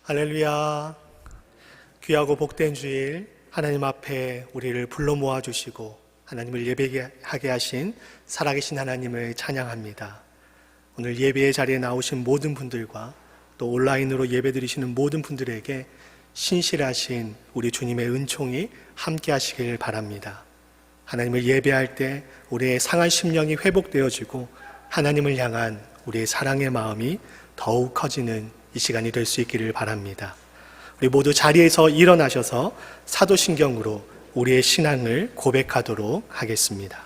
할렐루야. 귀하고 복된 주일, 하나님 앞에 우리를 불러 모아주시고 하나님을 예배하게 하신 살아계신 하나님을 찬양합니다. 오늘 예배의 자리에 나오신 모든 분들과 또 온라인으로 예배드리시는 모든 분들에게 신실하신 우리 주님의 은총이 함께 하시길 바랍니다. 하나님을 예배할 때 우리의 상한 심령이 회복되어지고 하나님을 향한 우리의 사랑의 마음이 더욱 커지는 이 시간이 될 수 있기를 바랍니다. 우리 모두 자리에서 일어나셔서 사도신경으로 우리의 신앙을 고백하도록 하겠습니다.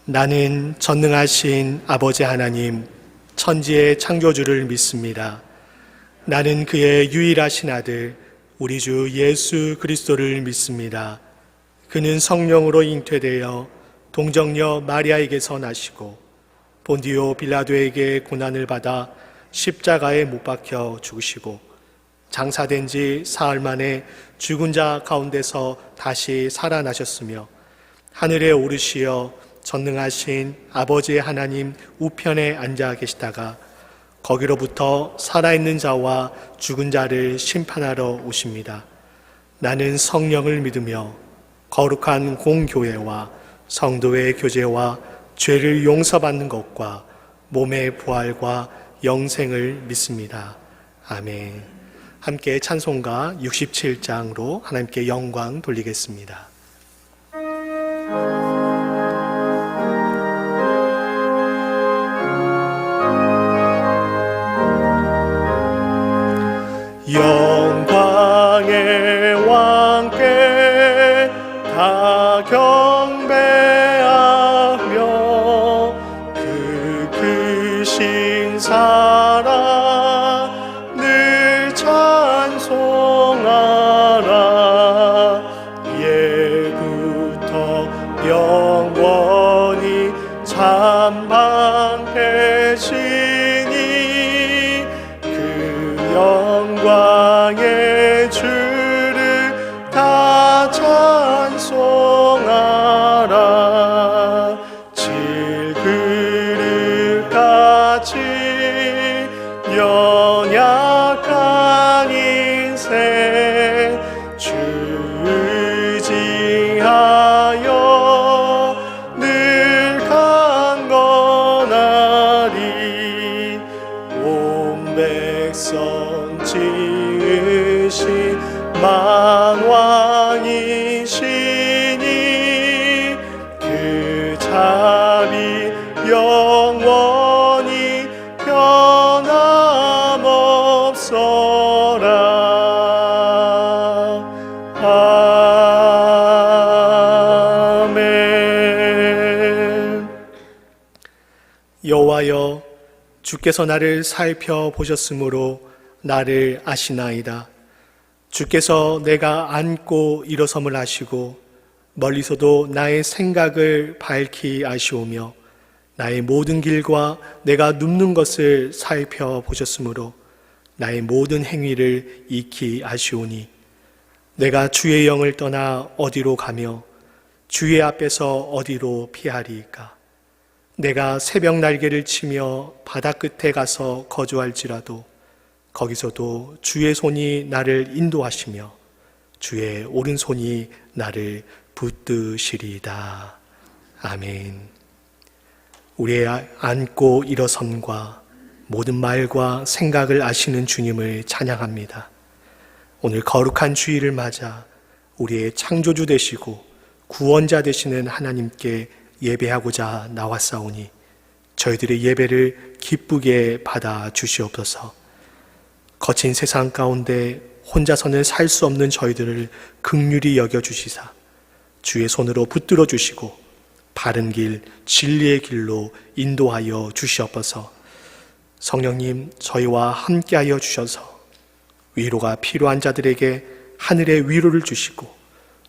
나는 전능하신 아버지 하나님, 천지의 창조주를 믿습니다. 나는 그의 유일하신 아들, 우리 주 예수 그리스도를 믿습니다. 그는 성령으로 잉태되어 동정녀 마리아에게서 나시고 본디오 빌라도에게 고난을 받아 십자가에 못 박혀 죽으시고 장사된 지 사흘 만에 죽은 자 가운데서 다시 살아나셨으며 하늘에 오르시어 전능하신 아버지 하나님 우편에 앉아 계시다가 거기로부터 살아있는 자와 죽은 자를 심판하러 오십니다. 나는 성령을 믿으며 거룩한 공교회와 성도의 교제와 죄를 용서받는 것과 몸의 부활과 영생을 믿습니다. 아멘. 함께 찬송가 67장으로 하나님께 영광 돌리겠습니다. 영광의 왕께 다 경배하며 그 크신 사랑 늘 찬송하라. 예부터 영원히 참방되시니 그 영광의 주를 다 찬송하라. 질그릇같이 연약한 인생 주 의지하여 늘 강건하리. 온 백성 지으신 만왕이시니 그 자비 영원히 변함없어라. 아멘. 여호와여, 주께서 나를 살펴보셨으므로 나를 아시나이다. 주께서 내가 앉고 일어섬을 아시고 멀리서도 나의 생각을 밝히 아시오며 나의 모든 길과 내가 눕는 것을 살펴보셨으므로 나의 모든 행위를 익히 아시오니 내가 주의 영을 떠나 어디로 가며 주의 앞에서 어디로 피하리이까. 내가 새벽 날개를 치며 바다 끝에 가서 거주할지라도 거기서도 주의 손이 나를 인도하시며 주의 오른손이 나를 붙드시리이다. 아멘. 우리의 앉고 일어섬과 모든 말과 생각을 아시는 주님을 찬양합니다. 오늘 거룩한 주일을 맞아 우리의 창조주 되시고 구원자 되시는 하나님께 예배하고자 나왔사오니 저희들의 예배를 기쁘게 받아 주시옵소서. 거친 세상 가운데 혼자서는 살 수 없는 저희들을 긍휼히 여겨주시사 주의 손으로 붙들어 주시고 바른 길, 진리의 길로 인도하여 주시옵소서. 성령님, 저희와 함께하여 주셔서 위로가 필요한 자들에게 하늘의 위로를 주시고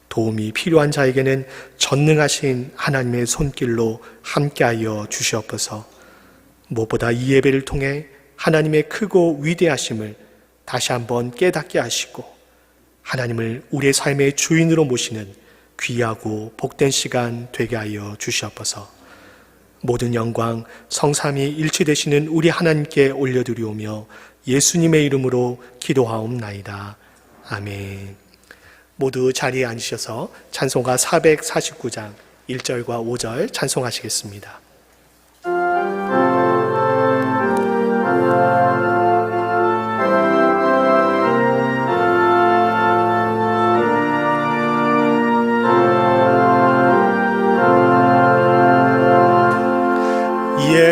도움이 필요한 자에게는 전능하신 하나님의 손길로 함께하여 주시옵소서. 무엇보다 이 예배를 통해 하나님의 크고 위대하심을 다시 한번 깨닫게 하시고 하나님을 우리의 삶의 주인으로 모시는 귀하고 복된 시간 되게 하여 주시옵소서. 모든 영광 성삼위 일치되시는 우리 하나님께 올려드리오며 예수님의 이름으로 기도하옵나이다. 아멘. 모두 자리에 앉으셔서 찬송가 449장 1절과 5절 찬송하시겠습니다.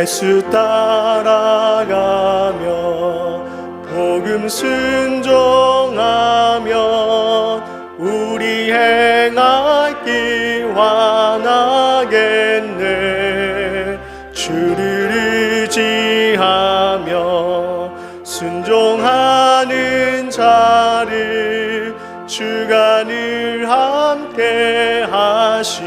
예수 따라가며 복음 순종하며 우리 행하기 원하겠네. 주를 의지하며 순종하는 자를 주가 늘 함께 하시리라.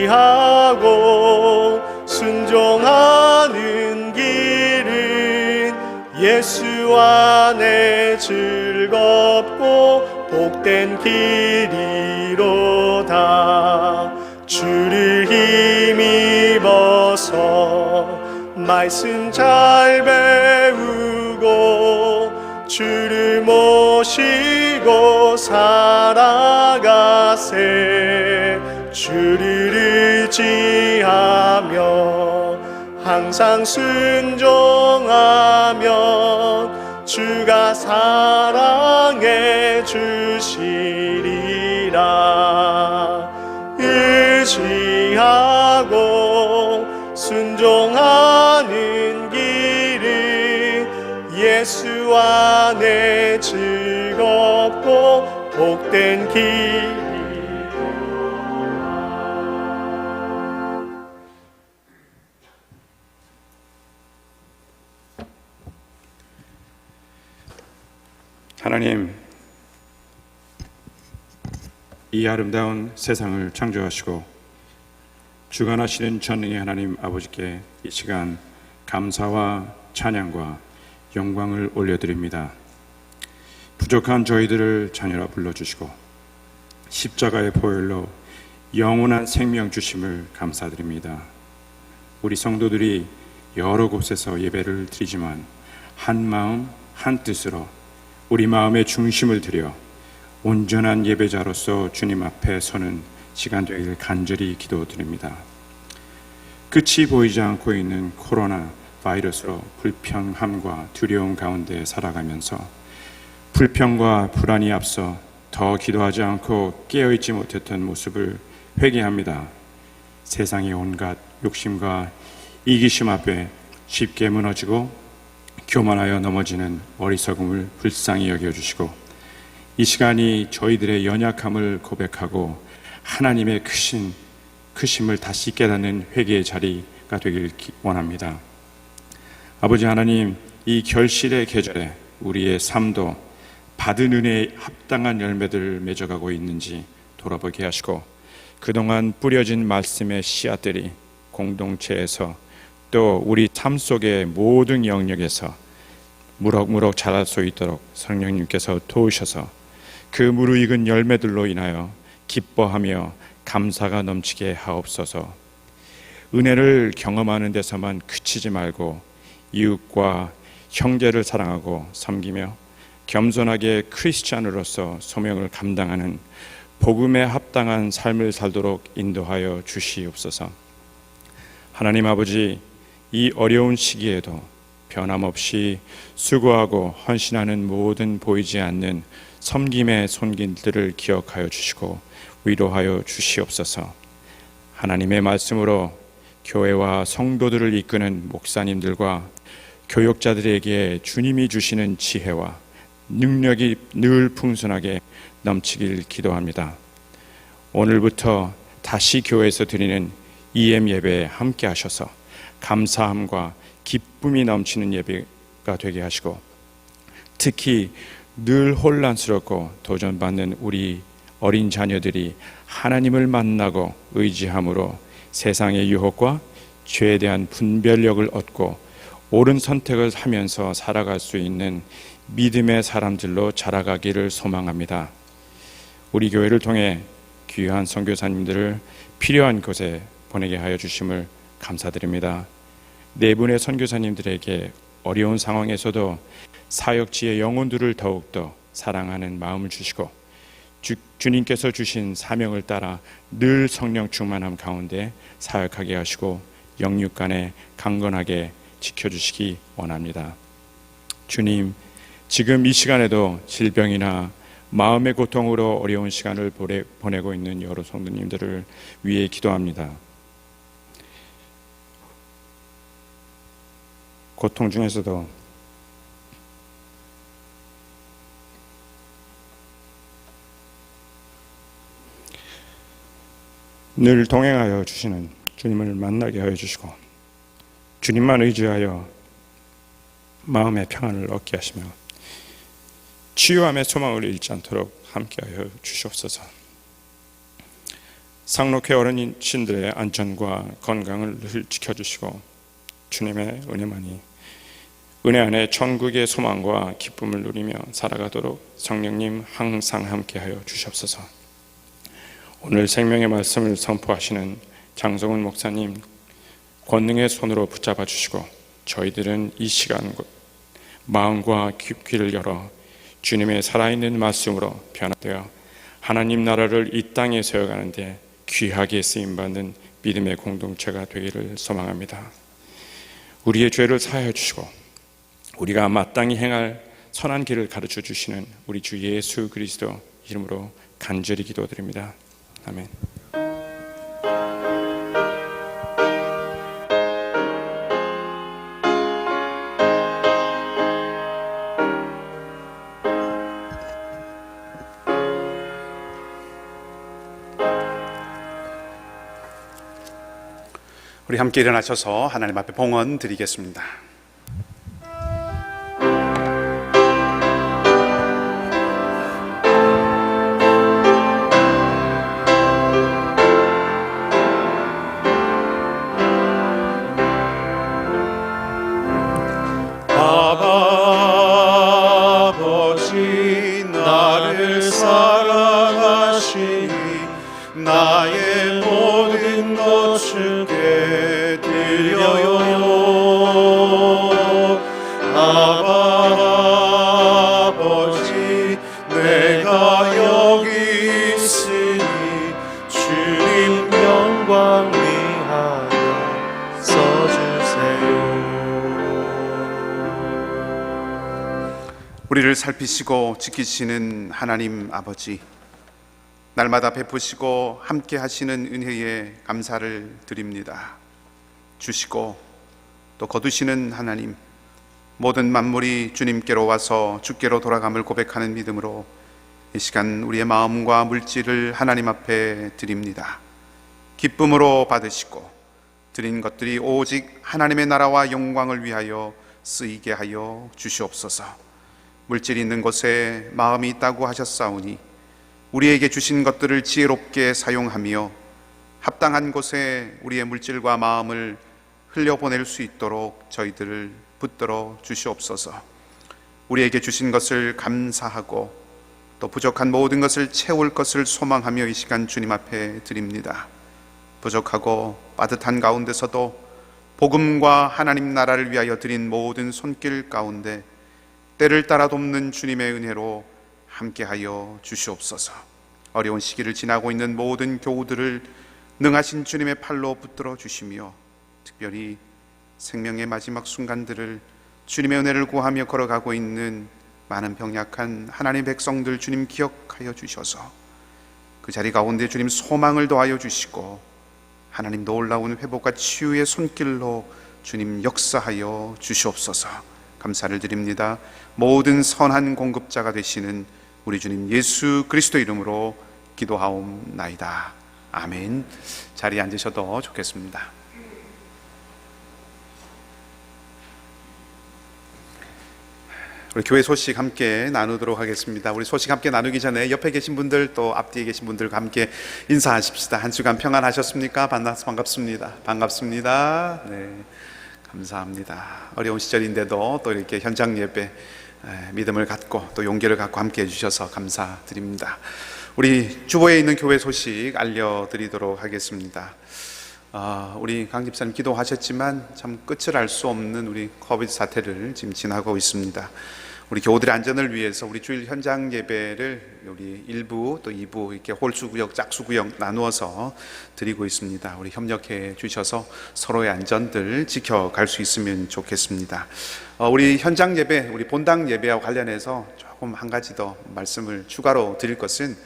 의지하고 순종하는 길은 예수 안에 즐겁고 복된 길이로다. 주를 힘입어서 말씀 잘 배우고 주를 모시고 살아가세. 주를 의지하며 항상 순종하면 주가 사랑해 주시리라. 의지하고 순종하는 길은 예수 안에 즐겁고 복된 길. 하나님, 이 아름다운 세상을 창조하시고 주관하시는 전능의 하나님 아버지께 이 시간 감사와 찬양과 영광을 올려드립니다. 부족한 저희들을 자녀라 불러주시고 십자가의 보혈로 영원한 생명 주심을 감사드립니다. 우리 성도들이 여러 곳에서 예배를 드리지만 한 마음 한 뜻으로 우리 마음의 중심을 들여 온전한 예배자로서 주님 앞에 서는 시간 되기를 간절히 기도드립니다. 끝이 보이지 않고 있는 코로나 바이러스로 불평함과 두려움 가운데 살아가면서 불평과 불안이 앞서 더 기도하지 않고 깨어있지 못했던 모습을 회개합니다. 세상의 온갖 욕심과 이기심 앞에 쉽게 무너지고 교만하여 넘어지는 어리석음을 불쌍히 여겨주시고 이 시간이 저희들의 연약함을 고백하고 하나님의 크심을 다시 깨닫는 회개의 자리가 되길 원합니다. 아버지 하나님, 이 결실의 계절에 우리의 삶도 받은 은혜에 합당한 열매들을 맺어가고 있는지 돌아보게 하시고 그동안 뿌려진 말씀의 씨앗들이 공동체에서 또 우리 삶 속의 모든 영역에서 무럭무럭 자랄 수 있도록 성령님께서 도우셔서 그 무르익은 열매들로 인하여 기뻐하며 감사가 넘치게 하옵소서. 은혜를 경험하는 데서만 그치지 말고 이웃과 형제를 사랑하고 섬기며 겸손하게 크리스찬으로서 소명을 감당하는 복음에 합당한 삶을 살도록 인도하여 주시옵소서. 하나님 아버지, 이 어려운 시기에도 변함없이 수고하고 헌신하는 모든 보이지 않는 섬김의 손길들을 기억하여 주시고 위로하여 주시옵소서. 하나님의 말씀으로 교회와 성도들을 이끄는 목사님들과 교역자들에게 주님이 주시는 지혜와 능력이 늘 풍성하게 넘치길 기도합니다. 오늘부터 다시 교회에서 드리는 EM 예배에 함께 하셔서 감사함과 기쁨이 넘치는 예배가 되게 하시고 특히 늘 혼란스럽고 도전받는 우리 어린 자녀들이 하나님을 만나고 의지함으로 세상의 유혹과 죄에 대한 분별력을 얻고 옳은 선택을 하면서 살아갈 수 있는 믿음의 사람들로 자라가기를 소망합니다. 우리 교회를 통해 귀한 선교사님들을 필요한 곳에 보내게 하여 주심을 감사드립니다. 네 분의 선교사님들에게 어려운 상황에서도 사역지의 영혼들을 더욱더 사랑하는 마음을 주시고 주님께서 주신 사명을 따라 늘 성령 충만함 가운데 사역하게 하시고 영육간에 강건하게 지켜주시기 원합니다. 주님, 지금 이 시간에도 질병이나 마음의 고통으로 어려운 시간을 보내고 있는 여러 성도님들을 위해 기도합니다. 고통 중에서도 늘 동행하여 주시는 주님을 만나게 하여 주시고 주님만 의지하여 마음의 평안을 얻게 하시며 치유함의 소망을 잃지 않도록 함께하여 주시옵소서. 상록회 어르신들의 안전과 건강을 늘 지켜주시고 주님의 은혜만이 은혜 안에 천국의 소망과 기쁨을 누리며 살아가도록 성령님 항상 함께하여 주시옵소서. 오늘 생명의 말씀을 선포하시는 장성훈 목사님 권능의 손으로 붙잡아 주시고 저희들은 이 시간 마음과 귀를 열어 주님의 살아있는 말씀으로 변화되어 하나님 나라를 이 땅에 세워가는데 귀하게 쓰임받는 믿음의 공동체가 되기를 소망합니다. 우리의 죄를 사하여 주시고 우리가 마땅히 행할 선한 길을 가르쳐 주시는 우리 주 예수 그리스도 이름으로 간절히 기도드립니다. 아멘. 우리 함께 일어나셔서 하나님 앞에 봉헌 드리겠습니다. 아버지 나를 사랑하시니 나의 모든 것 주께 드려요. 아버지 내가 여기 있으니 주님 영광 위하여 써주세요. 우리를 살피시고 지키시는 하나님 아버지, 날마다 베푸시고 함께 하시는 은혜에 감사를 드립니다. 주시고 또 거두시는 하나님, 모든 만물이 주님께로 와서 주께로 돌아감을 고백하는 믿음으로 이 시간 우리의 마음과 물질을 하나님 앞에 드립니다. 기쁨으로 받으시고 드린 것들이 오직 하나님의 나라와 영광을 위하여 쓰이게 하여 주시옵소서. 물질이 있는 곳에 마음이 있다고 하셨사오니 우리에게 주신 것들을 지혜롭게 사용하며 합당한 곳에 우리의 물질과 마음을 흘려보낼 수 있도록 저희들을 붙들어 주시옵소서. 우리에게 주신 것을 감사하고 또 부족한 모든 것을 채울 것을 소망하며 이 시간 주님 앞에 드립니다. 부족하고 빠듯한 가운데서도 복음과 하나님 나라를 위하여 드린 모든 손길 가운데 때를 따라 돕는 주님의 은혜로 함께하여 주시옵소서. 어려운 시기를 지나고 있는 모든 교우들을 능하신 주님의 팔로 붙들어 주시며 특별히 생명의 마지막 순간들을 주님의 은혜를 구하며 걸어가고 있는 많은 병약한 하나님의 백성들 주님 기억하여 주셔서 그 자리 가운데 주님 소망을 더하여 주시고 하나님 놀라운 회복과 치유의 손길로 주님 역사하여 주시옵소서. 감사를 드립니다. 모든 선한 공급자가 되시는 우리 주님 예수 그리스도 이름으로 기도하옵나이다. 아멘. 자리에 앉으셔도 좋겠습니다. 우리 교회 소식 함께 나누도록 하겠습니다. 우리 소식 함께 나누기 전에 옆에 계신 분들 또 앞뒤에 계신 분들과 함께 인사하십시다. 한 주간 평안하셨습니까? 반갑습니다. 반갑습니다. 네, 감사합니다. 어려운 시절인데도 또 이렇게 현장 예배 믿음을 갖고 또 용기를 갖고 함께 해주셔서 감사드립니다. 우리 주보에 있는 교회 소식 알려드리도록 하겠습니다. 우리 강 집사님 기도하셨지만 참 끝을 알 수 없는 우리 코비드 사태를 지금 지나고 있습니다. 우리 교우들의 안전을 위해서 우리 주일 현장 예배를 우리 1부 또 2부 이렇게 홀수구역, 짝수구역 나누어서 드리고 있습니다. 우리 협력해 주셔서 서로의 안전들 지켜갈 수 있으면 좋겠습니다. 우리 현장 예배, 우리 본당 예배와 관련해서 조금 한 가지 더 말씀을 추가로 드릴 것은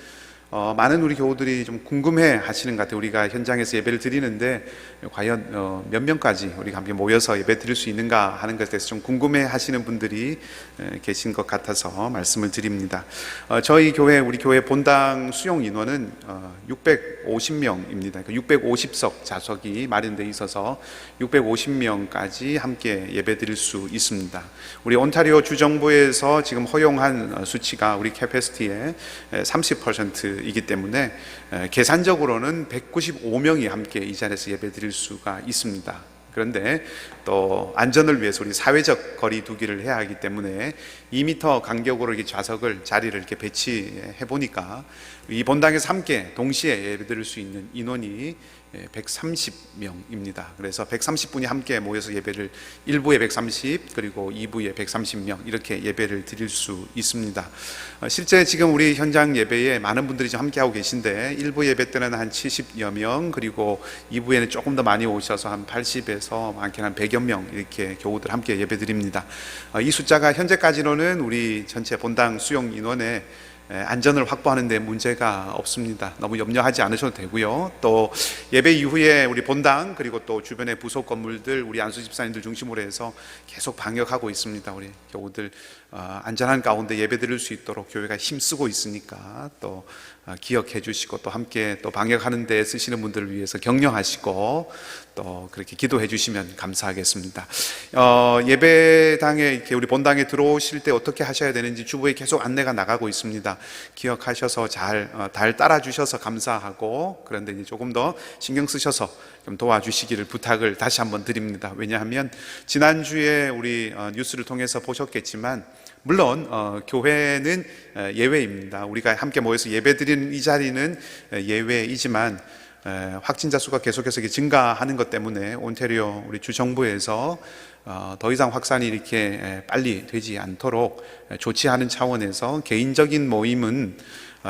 많은 우리 교우들이 좀 궁금해 하시는 것 같아요. 우리가 현장에서 예배를 드리는데 과연 몇 명까지 우리가 함께 모여서 예배 드릴 수 있는가 하는 것에 대해서 좀 궁금해 하시는 분들이 계신 것 같아서 말씀을 드립니다. 저희 교회, 우리 교회 본당 수용 인원은 650명입니다. 650석 좌석이 마련되어 있어서 650명까지 함께 예배 드릴 수 있습니다. 우리 온타리오 주정부에서 지금 허용한 수치가 우리 캐패시티의 30%이기 때문에 계산적으로는 195명이 함께 이 자리에서 예배 드릴 수가 있습니다. 그런데 또 안전을 위해서 우리 사회적 거리 두기를 해야 하기 때문에 2m 간격으로 이렇게 좌석을 자리를 이렇게 배치해 보니까 이 본당에서 함께 동시에 예배 드릴 수 있는 인원이 130명입니다. 그래서 130분이 함께 모여서 예배를 1부에 130 그리고 2부에 130명 이렇게 예배를 드릴 수 있습니다. 실제 지금 우리 현장 예배에 많은 분들이 좀 함께 하고 계신데 1부 예배 때는 한 70여 명 그리고 2부에는 조금 더 많이 오셔서 한 80에서 많게는 한 100여 명 이렇게 교우들 함께 예배 드립니다. 이 숫자가 현재까지로는 우리 전체 본당 수용 인원의 안전을 확보하는 데 문제가 없습니다. 너무 염려하지 않으셔도 되고요. 또 예배 이후에 우리 본당 그리고 또 주변의 부속 건물들 우리 안수 집사님들 중심으로 해서 계속 방역하고 있습니다. 우리 교우들 안전한 가운데 예배 드릴 수 있도록 교회가 힘쓰고 있으니까 또 기억해 주시고 또 함께 또 방역하는 데 쓰시는 분들을 위해서 격려하시고 또 그렇게 기도해 주시면 감사하겠습니다. 예배당에 이렇게 우리 본당에 들어오실 때 어떻게 하셔야 되는지 주부에 계속 안내가 나가고 있습니다. 기억하셔서 잘 따라 주셔서 감사하고 그런데 이제 조금 더 신경 쓰셔서 좀 도와주시기를 부탁을 다시 한번 드립니다. 왜냐하면 지난주에 우리 뉴스를 통해서 보셨겠지만 물론 교회는 예외입니다. 우리가 함께 모여서 예배드리는 이 자리는 예외이지만 확진자 수가 계속해서 증가하는 것 때문에 온타리오 우리 주정부에서 더 이상 확산이 이렇게 빨리 되지 않도록 조치하는 차원에서 개인적인 모임은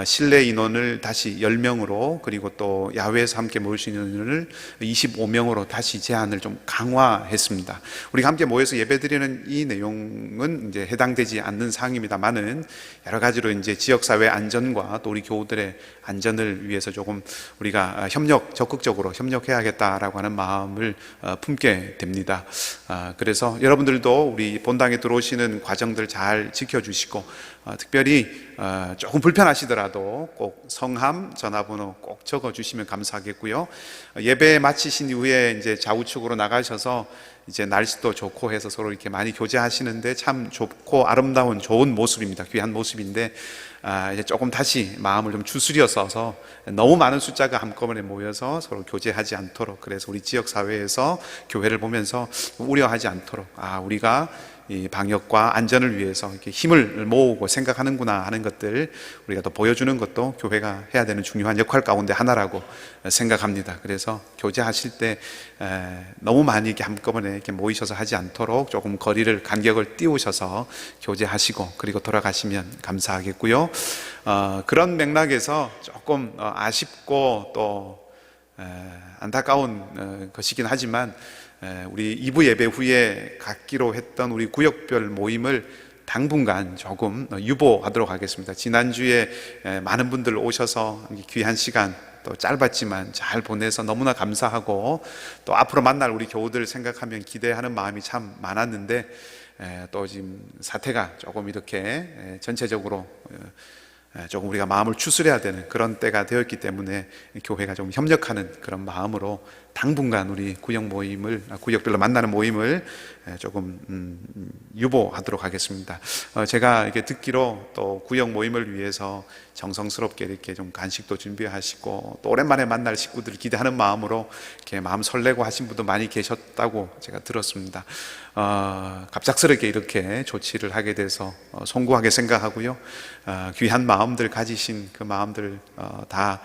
실내 인원을 다시 10명으로 그리고 또 야외에서 함께 모일 수 있는 인원을 25명으로 다시 제한을 좀 강화했습니다. 우리가 함께 모여서 예배드리는 이 내용은 이제 해당되지 않는 사항입니다만은 여러 가지로 이제 지역사회 안전과 또 우리 교우들의 안전을 위해서 조금 우리가 적극적으로 협력해야겠다라고 하는 마음을 품게 됩니다. 그래서 여러분들도 우리 본당에 들어오시는 과정들 잘 지켜주시고 특별히 조금 불편하시더라도 꼭 성함, 전화번호 꼭 적어주시면 감사하겠고요. 예배 마치신 이후에 이제 좌우측으로 나가셔서 이제 날씨도 좋고 해서 서로 이렇게 많이 교제하시는데 참 좋고 아름다운 좋은 모습입니다. 귀한 모습인데 이제 조금 다시 마음을 좀 추스려서 너무 많은 숫자가 한꺼번에 모여서 서로 교제하지 않도록 그래서 우리 지역 사회에서 교회를 보면서 우려하지 않도록 우리가 이 방역과 안전을 위해서 이렇게 힘을 모으고 생각하는구나 하는 것들 우리가 또 보여주는 것도 교회가 해야 되는 중요한 역할 가운데 하나라고 생각합니다. 그래서 교제하실 때 너무 많이 이렇게 한꺼번에 이렇게 모이셔서 하지 않도록 조금 거리를 간격을 띄우셔서 교제하시고 그리고 돌아가시면 감사하겠고요. 그런 맥락에서 조금 아쉽고 또 안타까운 것이긴 하지만 우리 2부 예배 후에 갖기로 했던 우리 구역별 모임을 당분간 조금 유보하도록 하겠습니다. 지난주에 많은 분들 오셔서 귀한 시간 또 짧았지만 잘 보내서 너무나 감사하고 또 앞으로 만날 우리 교우들 생각하면 기대하는 마음이 참 많았는데 또 지금 사태가 조금 이렇게 전체적으로 조금 우리가 마음을 추스려야 되는 그런 때가 되었기 때문에 교회가 좀 협력하는 그런 마음으로 당분간 우리 구역별로 만나는 모임을 조금 유보하도록 하겠습니다. 제가 이렇게 듣기로 또 구역 모임을 위해서 정성스럽게 이렇게 좀 간식도 준비하시고 또 오랜만에 만날 식구들을 기대하는 마음으로 이렇게 마음 설레고 하신 분도 많이 계셨다고 제가 들었습니다. 갑작스럽게 이렇게 조치를 하게 돼서 송구하게 생각하고요. 귀한 마음들 가지신 그 마음들 다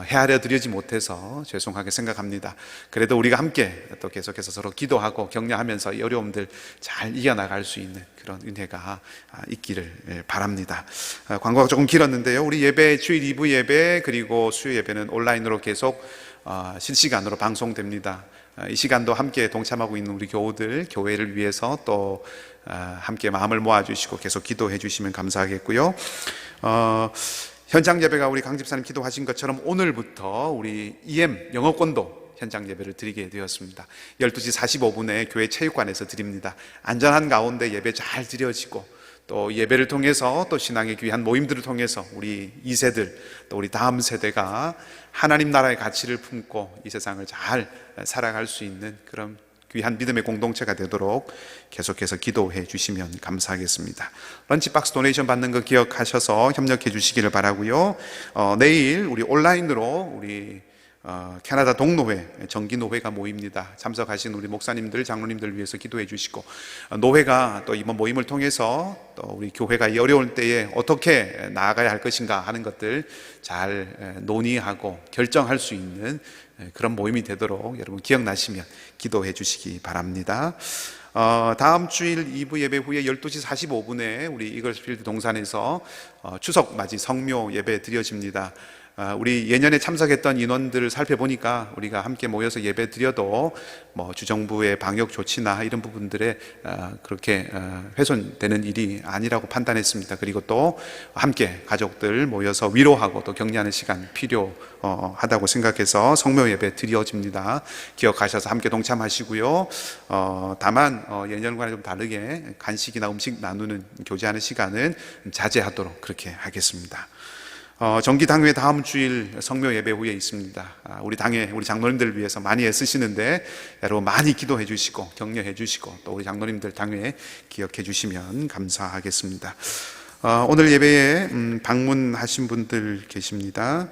헤아려 드리지 못해서 죄송하게 생각합니다. 그래도 우리가 함께 또 계속해서 서로 기도하고 격려하면서 이 어려움들 잘 이겨나갈 수 있는 그런 은혜가 있기를 바랍니다. 광고가 조금 길었는데요. 우리 예배, 주일 2부 예배 그리고 수요 예배는 온라인으로 계속 실시간으로 방송됩니다. 이 시간도 함께 동참하고 있는 우리 교우들, 교회를 위해서 또 함께 마음을 모아주시고 계속 기도해 주시면 감사하겠고요. 현장 예배가 우리 강 집사님 기도하신 것처럼 오늘부터 우리 EM 영어권도 현장 예배를 드리게 되었습니다. 12시 45분에 교회 체육관에서 드립니다. 안전한 가운데 예배 잘 드려지고 또 예배를 통해서 또 신앙의 귀한 모임들을 통해서 우리 2세들 또 우리 다음 세대가 하나님 나라의 가치를 품고 이 세상을 잘 살아갈 수 있는 그런 귀한 믿음의 공동체가 되도록 계속해서 기도해 주시면 감사하겠습니다. 런치박스 도네이션 받는 거 기억하셔서 협력해 주시기를 바라고요. 내일 우리 온라인으로 우리 캐나다 동노회 정기노회가 모입니다. 참석하신 우리 목사님들, 장로님들 위해서 기도해 주시고, 노회가 또 이번 모임을 통해서 또 우리 교회가 이 어려울 때에 어떻게 나아가야 할 것인가 하는 것들 잘 논의하고 결정할 수 있는 그런 모임이 되도록 여러분 기억나시면 기도해 주시기 바랍니다. 다음 주일 2부 예배 후에 12시 45분에 우리 이글스필드 동산에서 추석 맞이 성묘 예배 드려집니다. 우리 예년에 참석했던 인원들을 살펴보니까 우리가 함께 모여서 예배 드려도 뭐 주정부의 방역 조치나 이런 부분들에 그렇게 훼손되는 일이 아니라고 판단했습니다. 그리고 또 함께 가족들 모여서 위로하고 또 격려하는 시간 필요하다고 생각해서 성묘 예배 드려집니다. 기억하셔서 함께 동참하시고요. 다만 예년과는 좀 다르게 간식이나 음식 나누는 교제하는 시간은 자제하도록 그렇게 하겠습니다. 정기당회 다음 주일 성묘 예배 후에 있습니다. 우리 당회, 우리 장로님들 위해서 많이 애쓰시는데 여러분 많이 기도해 주시고 격려해 주시고 또 우리 장로님들 당회 기억해 주시면 감사하겠습니다. 오늘 예배에 방문하신 분들 계십니다.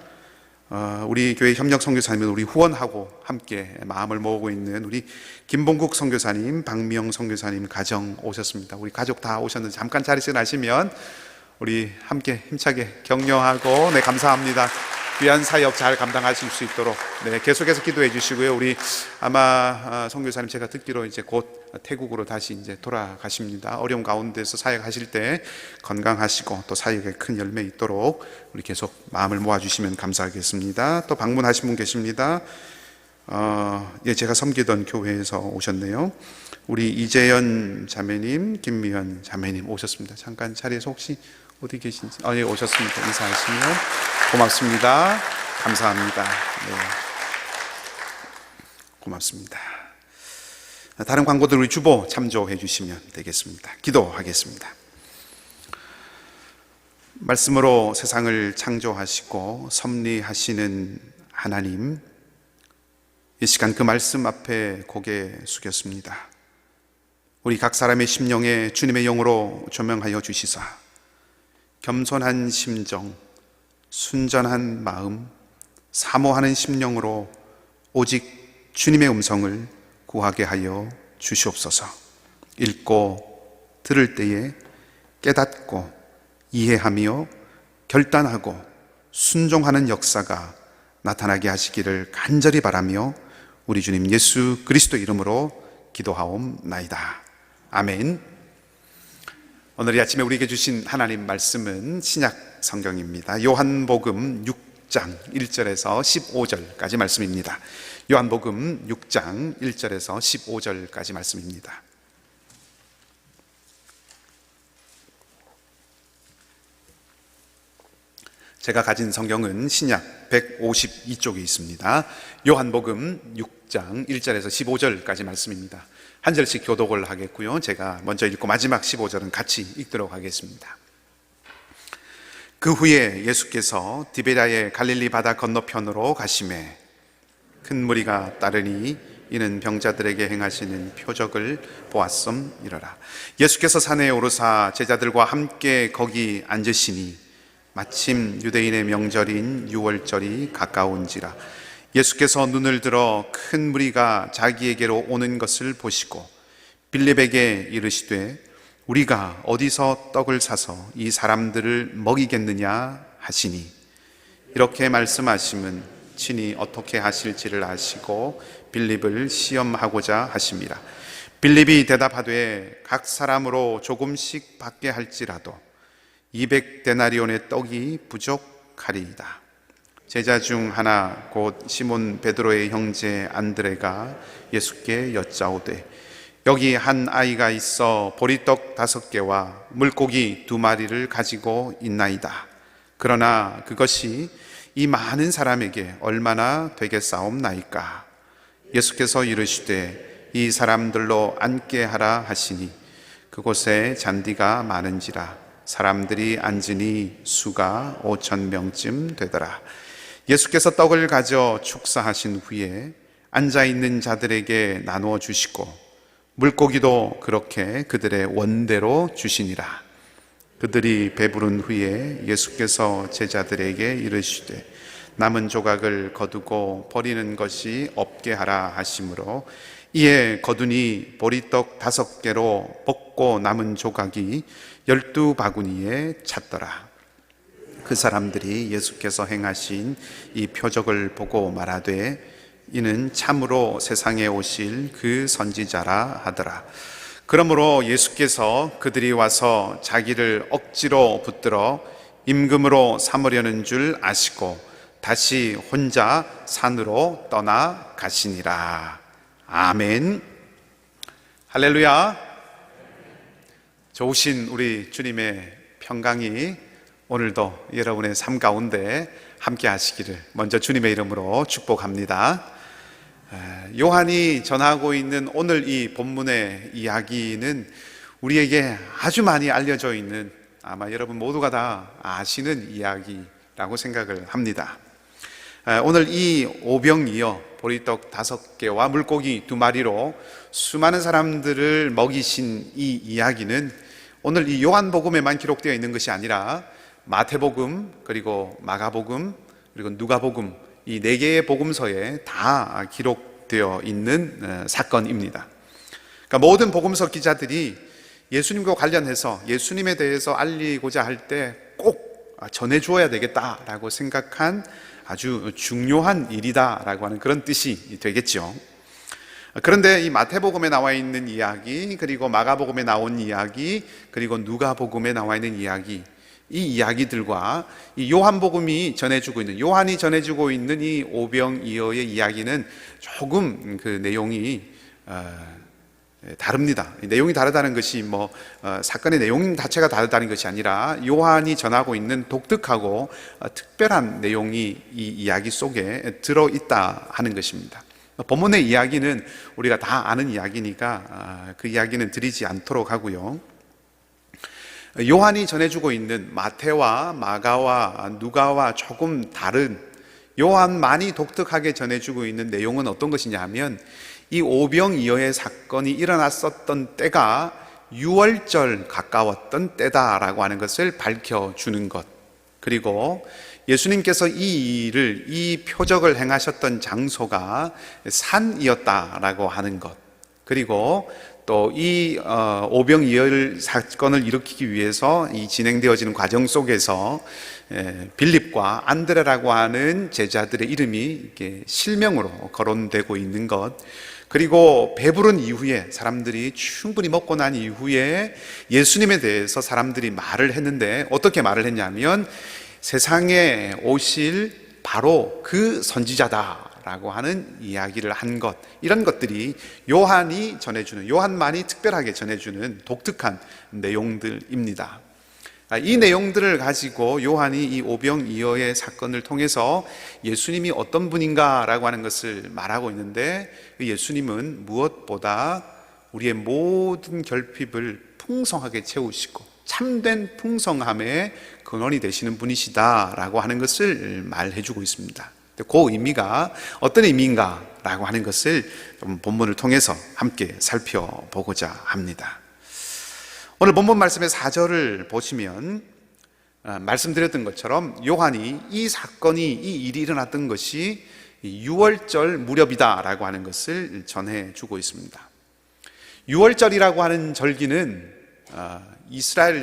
우리 교회 협력 선교사님은 우리 후원하고 함께 마음을 모으고 있는 우리 김봉국 선교사님, 박미영 선교사님 가정 오셨습니다. 우리 가족 다 오셨는데 잠깐 자리에서 나시면 우리 함께 힘차게 격려하고 감사합니다. 귀한 사역 잘 감당하실 수 있도록 계속해서 기도해 주시고요. 우리 아마 선교사님 제가 듣기로 이제 곧 태국으로 다시 이제 돌아가십니다. 어려운 가운데서 사역하실 때 건강하시고 또 사역에 큰 열매 있도록 우리 계속 마음을 모아 주시면 감사하겠습니다. 또 방문하신 분 계십니다. 제가 섬기던 교회에서 오셨네요. 우리 이재연 자매님, 김미연 자매님 오셨습니다. 잠깐 자리에서 혹시 어디 계신지 오셨습니다. 인사하시면 고맙습니다. 감사합니다. 고맙습니다. 다른 광고들 우리 주보 참조해 주시면 되겠습니다. 기도하겠습니다. 말씀으로 세상을 창조하시고 섭리하시는 하나님, 이 시간 그 말씀 앞에 고개 숙였습니다. 우리 각 사람의 심령에 주님의 영으로 조명하여 주시사 겸손한 심정, 순전한 마음, 사모하는 심령으로 오직 주님의 음성을 구하게 하여 주시옵소서. 읽고 들을 때에 깨닫고 이해하며 결단하고 순종하는 역사가 나타나게 하시기를 간절히 바라며 우리 주님 예수 그리스도 이름으로 기도하옵나이다. 아멘. 오늘 이 아침에 우리에게 주신 하나님 말씀은 신약 성경입니다. 요한복음 6장 1절에서 15절까지 말씀입니다. 요한복음 6장 1절에서 15절까지 말씀입니다. 제가 가진 성경은 신약 152쪽에 있습니다. 요한복음 6장 1절에서 15절까지 말씀입니다. 한 절씩 교독을 하겠고요. 제가 먼저 읽고 마지막 15절은 같이 읽도록 하겠습니다. 그 후에 예수께서 디베랴의 갈릴리 바다 건너편으로 가시매 큰 무리가 따르니 이는 병자들에게 행하시는 표적을 보았음이러라. 예수께서 산에 오르사 제자들과 함께 거기 앉으시니 마침 유대인의 명절인 유월절이 가까운지라. 예수께서 눈을 들어 큰 무리가 자기에게로 오는 것을 보시고 빌립에게 이르시되 우리가 어디서 떡을 사서 이 사람들을 먹이겠느냐 하시니 이렇게 말씀하심은 친히 어떻게 하실지를 아시고 빌립을 시험하고자 하심이라. 빌립이 대답하되 각 사람으로 조금씩 받게 할지라도 200데나리온의 떡이 부족하리이다. 제자 중 하나 곧 시몬 베드로의 형제 안드레가 예수께 여짜오되 여기 한 아이가 있어 보리떡 5개와 물고기 2마리를 가지고 있나이다. 그러나 그것이 이 많은 사람에게 얼마나 되겠사옵나이까? 예수께서 이르시되 이 사람들로 앉게 하라 하시니 그곳에 잔디가 많은지라 사람들이 앉으니 수가 5,000명쯤 되더라. 예수께서 떡을 가져 축사하신 후에 앉아있는 자들에게 나누어 주시고 물고기도 그렇게 그들의 원대로 주시니라. 그들이 배부른 후에 예수께서 제자들에게 이르시되 남은 조각을 거두고 버리는 것이 없게 하라 하시므로 이에 거두니 보리떡 5개로 볶고 남은 조각이 12바구니에 찼더라. 그 사람들이 예수께서 행하신 이 표적을 보고 말하되 이는 참으로 세상에 오실 그 선지자라 하더라. 그러므로 예수께서 그들이 와서 자기를 억지로 붙들어 임금으로 삼으려는 줄 아시고 다시 혼자 산으로 떠나가시니라. 아멘. 할렐루야. 좋으신 우리 주님의 평강이 오늘도 여러분의 삶 가운데 함께 하시기를 먼저 주님의 이름으로 축복합니다. 요한이 전하고 있는 오늘 이 본문의 이야기는 우리에게 아주 많이 알려져 있는, 아마 여러분 모두가 다 아시는 이야기라고 생각을 합니다. 오늘 이 오병이어 보리떡 5개와 물고기 2마리로 수많은 사람들을 먹이신 이 이야기는 오늘 이 요한복음에만 기록되어 있는 것이 아니라 마태복음, 그리고 마가복음, 그리고 누가복음, 이 4개의 복음서에 다 기록되어 있는 사건입니다. 그러니까 모든 복음서 기자들이 예수님과 관련해서 예수님에 대해서 알리고자 할 때 꼭 전해주어야 되겠다라고 생각한 아주 중요한 일이다라고 하는 그런 뜻이 되겠죠. 그런데 이 마태복음에 나와 있는 이야기, 그리고 마가복음에 나온 이야기, 그리고 누가복음에 나와 있는 이야기, 이 이야기들과 이 요한복음이 전해주고 있는, 요한이 전해주고 있는 이 오병이어의 이야기는 조금 그 내용이 다릅니다. 내용이 다르다는 것이 사건의 내용 자체가 다르다는 것이 아니라 요한이 전하고 있는 독특하고 특별한 내용이 이 이야기 속에 들어있다 하는 것입니다. 본문의 이야기는 우리가 다 아는 이야기니까 그 이야기는 드리지 않도록 하고요. 요한이 전해주고 있는 마태와 마가와 누가와 조금 다른, 요한만이 독특하게 전해주고 있는 내용은 어떤 것이냐 하면 이 오병이어의 사건이 일어났었던 때가 6월절 가까웠던 때다라고 하는 것을 밝혀주는 것, 그리고 예수님께서 이 표적을 행하셨던 장소가 산이었다라고 하는 것, 그리고 또 이 오병이어 사건을 일으키기 위해서 이 진행되어지는 과정 속에서 빌립과 안드레라고 하는 제자들의 이름이 이렇게 실명으로 거론되고 있는 것, 그리고 배부른 이후에 사람들이 충분히 먹고 난 이후에 예수님에 대해서 사람들이 말을 했는데 어떻게 말을 했냐면 세상에 오실 바로 그 선지자다라고 하는 이야기를 한 것, 이런 것들이 요한이 전해주는, 요한만이 특별하게 전해주는 독특한 내용들입니다. 이 내용들을 가지고 요한이 이 오병이어의 사건을 통해서 예수님이 어떤 분인가라고 하는 것을 말하고 있는데, 예수님은 무엇보다 우리의 모든 결핍을 풍성하게 채우시고 참된 풍성함의 근원이 되시는 분이시다라고 하는 것을 말해주고 있습니다. 그 의미가 어떤 의미인가라고 하는 것을 본문을 통해서 함께 살펴보고자 합니다. 오늘 본문 말씀의 4절을 보시면 말씀드렸던 것처럼 요한이 이 사건이, 이 일이 일어났던 것이 6월절 무렵이다라고 하는 것을 전해주고 있습니다. 6월절이라고 하는 절기는 이스라엘의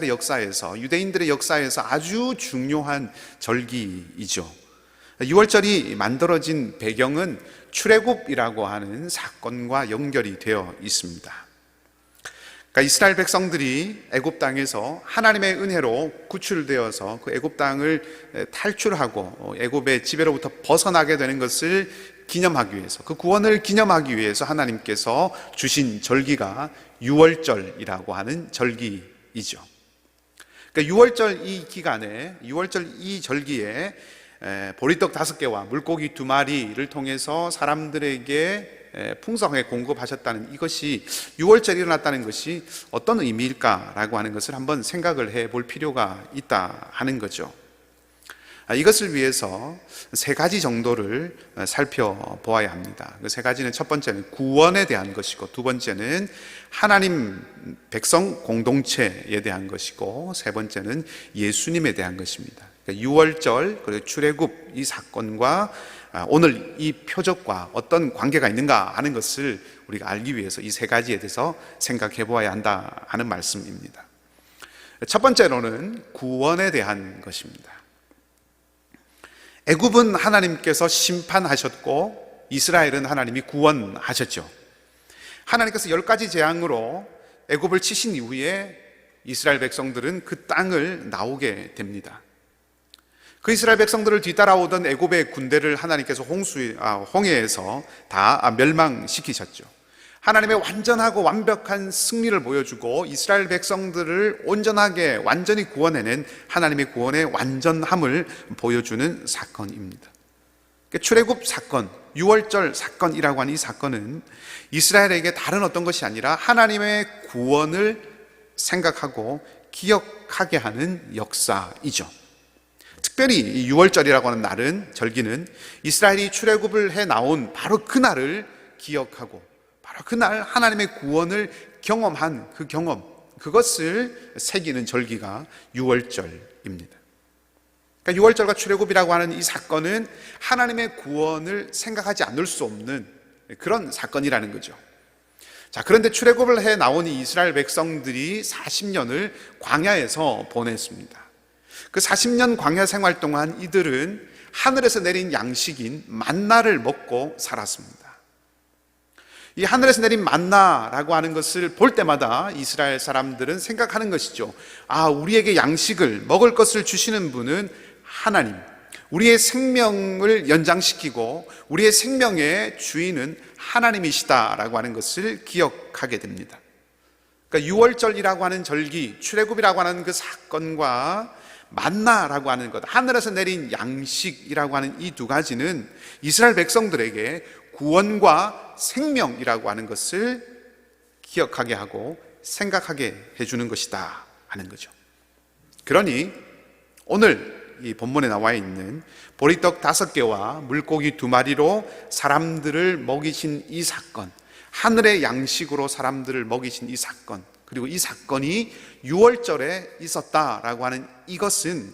역사에서, 유대인들의 역사에서 아주 중요한 절기이죠. 6월절이 만들어진 배경은 출애굽이라고 하는 사건과 연결이 되어 있습니다. 그러니까 이스라엘 백성들이 애굽 땅에서 하나님의 은혜로 구출되어서 그 애굽 땅을 탈출하고 애굽의 지배로부터 벗어나게 되는 것을 기념하기 위해서, 그 구원을 기념하기 위해서 하나님께서 주신 절기가 유월절이라고 하는 절기이죠. 그러니까 유월절 이 기간에, 유월절 이 절기에 보리떡 5개와 물고기 2마리를 통해서 사람들에게 풍성하게 공급하셨다는 이것이, 유월절이 일어났다는 것이 어떤 의미일까라고 하는 것을 한번 생각을 해볼 필요가 있다 하는 거죠. 이것을 위해서 3가지 정도를 살펴보아야 합니다. 그 3가지는, 첫 번째는 구원에 대한 것이고, 두 번째는 하나님 백성 공동체에 대한 것이고, 세 번째는 예수님에 대한 것입니다. 그러니까 유월절 그리고 출애굽 이 사건과 오늘 이 표적과 어떤 관계가 있는가 하는 것을 우리가 알기 위해서 이 3가지에 대해서 생각해 보아야 한다 하는 말씀입니다. 첫 번째로는 구원에 대한 것입니다. 애굽은 하나님께서 심판하셨고 이스라엘은 하나님이 구원하셨죠. 하나님께서 10가지 재앙으로 애굽을 치신 이후에 이스라엘 백성들은 그 땅을 나오게 됩니다. 그 이스라엘 백성들을 뒤따라오던 애굽의 군대를 하나님께서 홍해에서 다 멸망시키셨죠. 하나님의 완전하고 완벽한 승리를 보여주고 이스라엘 백성들을 온전하게 완전히 구원해낸 하나님의 구원의 완전함을 보여주는 사건입니다. 출애굽 사건, 유월절 사건이라고 하는 이 사건은 이스라엘에게 다른 어떤 것이 아니라 하나님의 구원을 생각하고 기억하게 하는 역사이죠. 특별히 이 유월절이라고 하는 날은, 절기는 이스라엘이 출애굽을 해 나온 바로 그 날을 기억하고 바로 그날 하나님의 구원을 경험한 그 경험, 그것을 새기는 절기가 유월절입니다. 그러니까 유월절과 출애굽이라고 하는 이 사건은 하나님의 구원을 생각하지 않을 수 없는 그런 사건이라는 거죠. 자, 그런데 출애굽을 해 나온 이 이스라엘 백성들이 40년을 광야에서 보냈습니다. 그 40년 광야 생활 동안 이들은 하늘에서 내린 양식인 만나를 먹고 살았습니다. 이 하늘에서 내린 만나라고 하는 것을 볼 때마다 이스라엘 사람들은 생각하는 것이죠. 우리에게 양식을, 먹을 것을 주시는 분은 하나님, 우리의 생명을 연장시키고 우리의 생명의 주인은 하나님이시다라고 하는 것을 기억하게 됩니다. 그러니까 유월절이라고 하는 절기, 출애굽이라고 하는 그 사건과 만나라고 하는 것, 하늘에서 내린 양식이라고 하는 이 2가지는 이스라엘 백성들에게 구원과 생명이라고 하는 것을 기억하게 하고 생각하게 해주는 것이다 하는 거죠. 그러니 오늘 이 본문에 나와 있는 보리떡 5개와 물고기 2마리로 사람들을 먹이신 이 사건, 하늘의 양식으로 사람들을 먹이신 이 사건, 그리고 이 사건이 유월절에 있었다라고 하는 이것은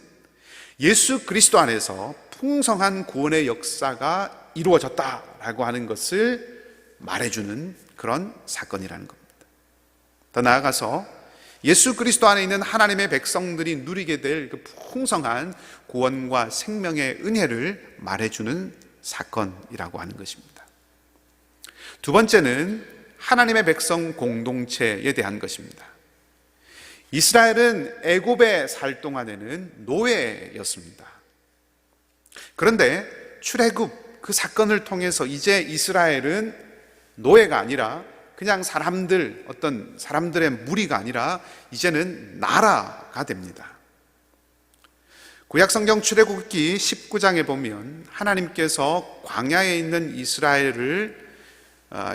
예수 그리스도 안에서 풍성한 구원의 역사가 이루어졌다라고 하는 것을 말해주는 그런 사건이라는 겁니다. 더 나아가서 예수 그리스도 안에 있는 하나님의 백성들이 누리게 될 그 풍성한 구원과 생명의 은혜를 말해주는 사건이라고 하는 것입니다. 두 번째는 하나님의 백성 공동체에 대한 것입니다. 이스라엘은 애굽에 살 동안에는 노예였습니다. 그런데 출애굽 그 사건을 통해서 이제 이스라엘은 노예가 아니라 그냥 어떤 사람들의 무리가 아니라 이제는 나라가 됩니다. 구약성경 출애굽기 19장에 보면 하나님께서 광야에 있는 이스라엘을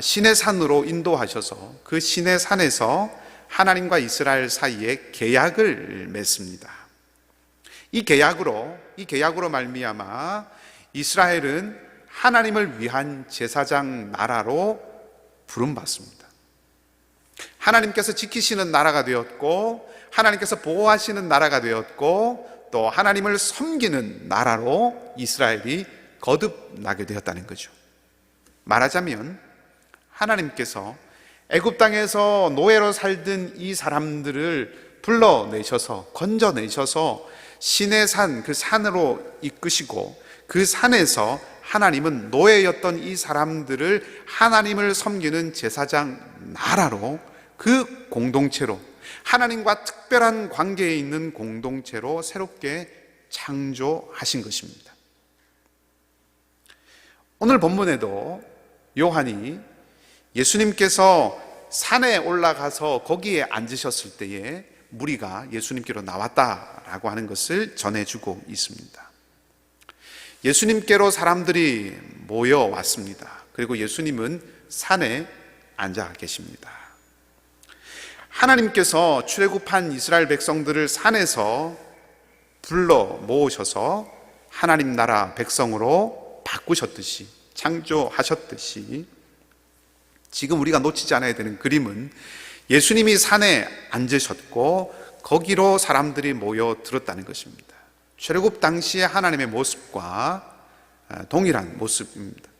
시내산으로 인도하셔서 그 시내산에서 하나님과 이스라엘 사이에 계약을 맺습니다. 이 계약으로 말미암아 이스라엘은 하나님을 위한 제사장 나라로 부름받습니다. 하나님께서 지키시는 나라가 되었고 하나님께서 보호하시는 나라가 되었고 또 하나님을 섬기는 나라로 이스라엘이 거듭나게 되었다는 거죠. 말하자면 하나님께서 애굽 땅에서 노예로 살던 이 사람들을 불러내셔서 건져내셔서 신의 산, 그 산으로 이끄시고 그 산에서 하나님은 노예였던 이 사람들을 하나님을 섬기는 제사장 나라로, 그 공동체로, 하나님과 특별한 관계에 있는 공동체로 새롭게 창조하신 것입니다. 오늘 본문에도 요한이 예수님께서 산에 올라가서 거기에 앉으셨을 때에 무리가 예수님께로 나왔다라고 하는 것을 전해주고 있습니다. 예수님께로 사람들이 모여왔습니다. 그리고 예수님은 산에 앉아 계십니다. 하나님께서 출애굽한 이스라엘 백성들을 산에서 불러 모으셔서 하나님 나라 백성으로 바꾸셨듯이, 창조하셨듯이, 지금 우리가 놓치지 않아야 되는 그림은 예수님이 산에 앉으셨고 거기로 사람들이 모여 들었다는 것입니다. 출애굽 당시의 하나님의 모습과 동일한 모습입니다.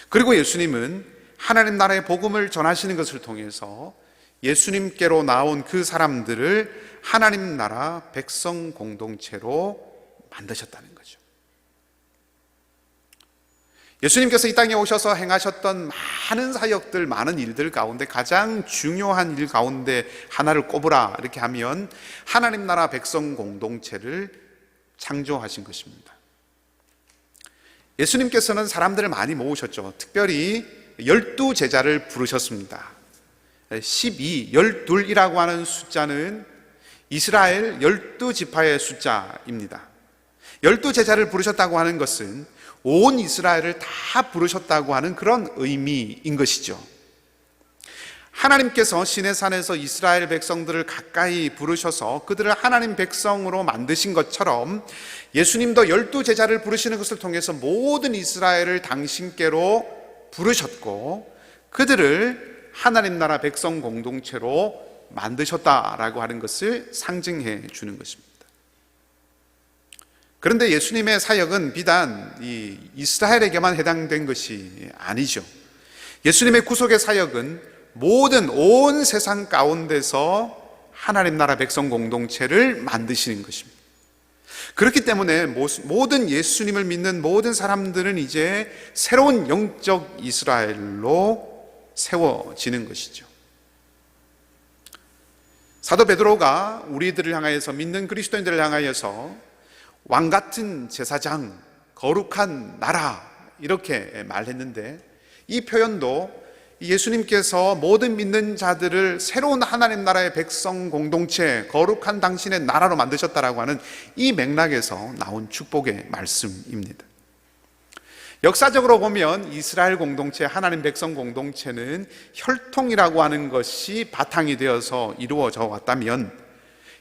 그리고 예수님은 하나님 나라의 복음을 전하시는 것을 통해서 예수님께로 나온 그 사람들을 하나님 나라 백성 공동체로 만드셨다는 거죠. 예수님께서 이 땅에 오셔서 행하셨던 많은 사역들, 많은 일들 가운데 가장 중요한 일 가운데 하나를 꼽으라 이렇게 하면 하나님 나라 백성 공동체를 창조하신 것입니다. 예수님께서는 사람들을 많이 모으셨죠. 특별히 12제자를 부르셨습니다. 12, 12이라고 하는 숫자는 이스라엘 12지파의 숫자입니다. 12제자를 부르셨다고 하는 것은 온 이스라엘을 다 부르셨다고 하는 그런 의미인 것이죠. 하나님께서 시내산에서 이스라엘 백성들을 가까이 부르셔서 그들을 하나님 백성으로 만드신 것처럼 예수님도 12제자를 부르시는 것을 통해서 모든 이스라엘을 당신께로 부르셨고 그들을 하나님 나라 백성 공동체로 만드셨다라고 하는 것을 상징해 주는 것입니다. 그런데 예수님의 사역은 비단 이 이스라엘에게만 해당된 것이 아니죠. 예수님의 구속의 사역은 모든 온 세상 가운데서 하나님 나라 백성 공동체를 만드시는 것입니다. 그렇기 때문에 모든 예수님을 믿는 모든 사람들은 이제 새로운 영적 이스라엘로 세워지는 것이죠. 사도 베드로가 우리들을 향하여서, 믿는 그리스도인들을 향하여서 왕 같은 제사장, 거룩한 나라 이렇게 말했는데 이 표현도 예수님께서 모든 믿는 자들을 새로운 하나님 나라의 백성 공동체, 거룩한 당신의 나라로 만드셨다라고 하는 이 맥락에서 나온 축복의 말씀입니다. 역사적으로 보면 이스라엘 공동체, 하나님 백성 공동체는 혈통이라고 하는 것이 바탕이 되어서 이루어져 왔다면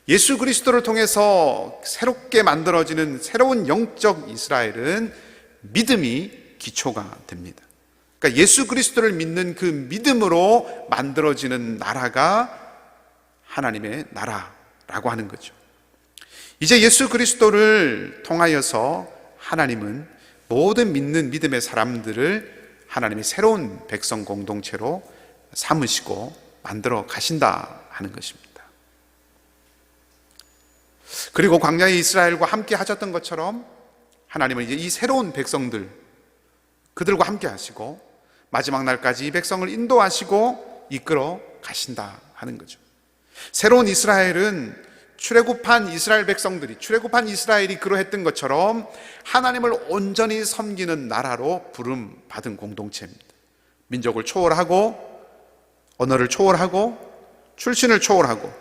예수 그리스도를 통해서 새롭게 만들어지는 새로운 영적 이스라엘은 믿음이 기초가 됩니다. 그러니까 예수 그리스도를 믿는 그 믿음으로 만들어지는 나라가 하나님의 나라라고 하는 거죠. 이제 예수 그리스도를 통하여서 하나님은 모든 믿는 믿음의 사람들을 하나님의 새로운 백성 공동체로 삼으시고 만들어 가신다 하는 것입니다. 그리고 광야의 이스라엘과 함께 하셨던 것처럼 하나님은 이제 이 새로운 백성들, 그들과 함께 하시고 마지막 날까지 이 백성을 인도하시고 이끌어 가신다 하는 거죠. 새로운 이스라엘은 출애굽한 이스라엘 백성들이, 출애굽한 이스라엘이 그러했던 것처럼 하나님을 온전히 섬기는 나라로 부름 받은 공동체입니다. 민족을 초월하고, 언어를 초월하고, 출신을 초월하고,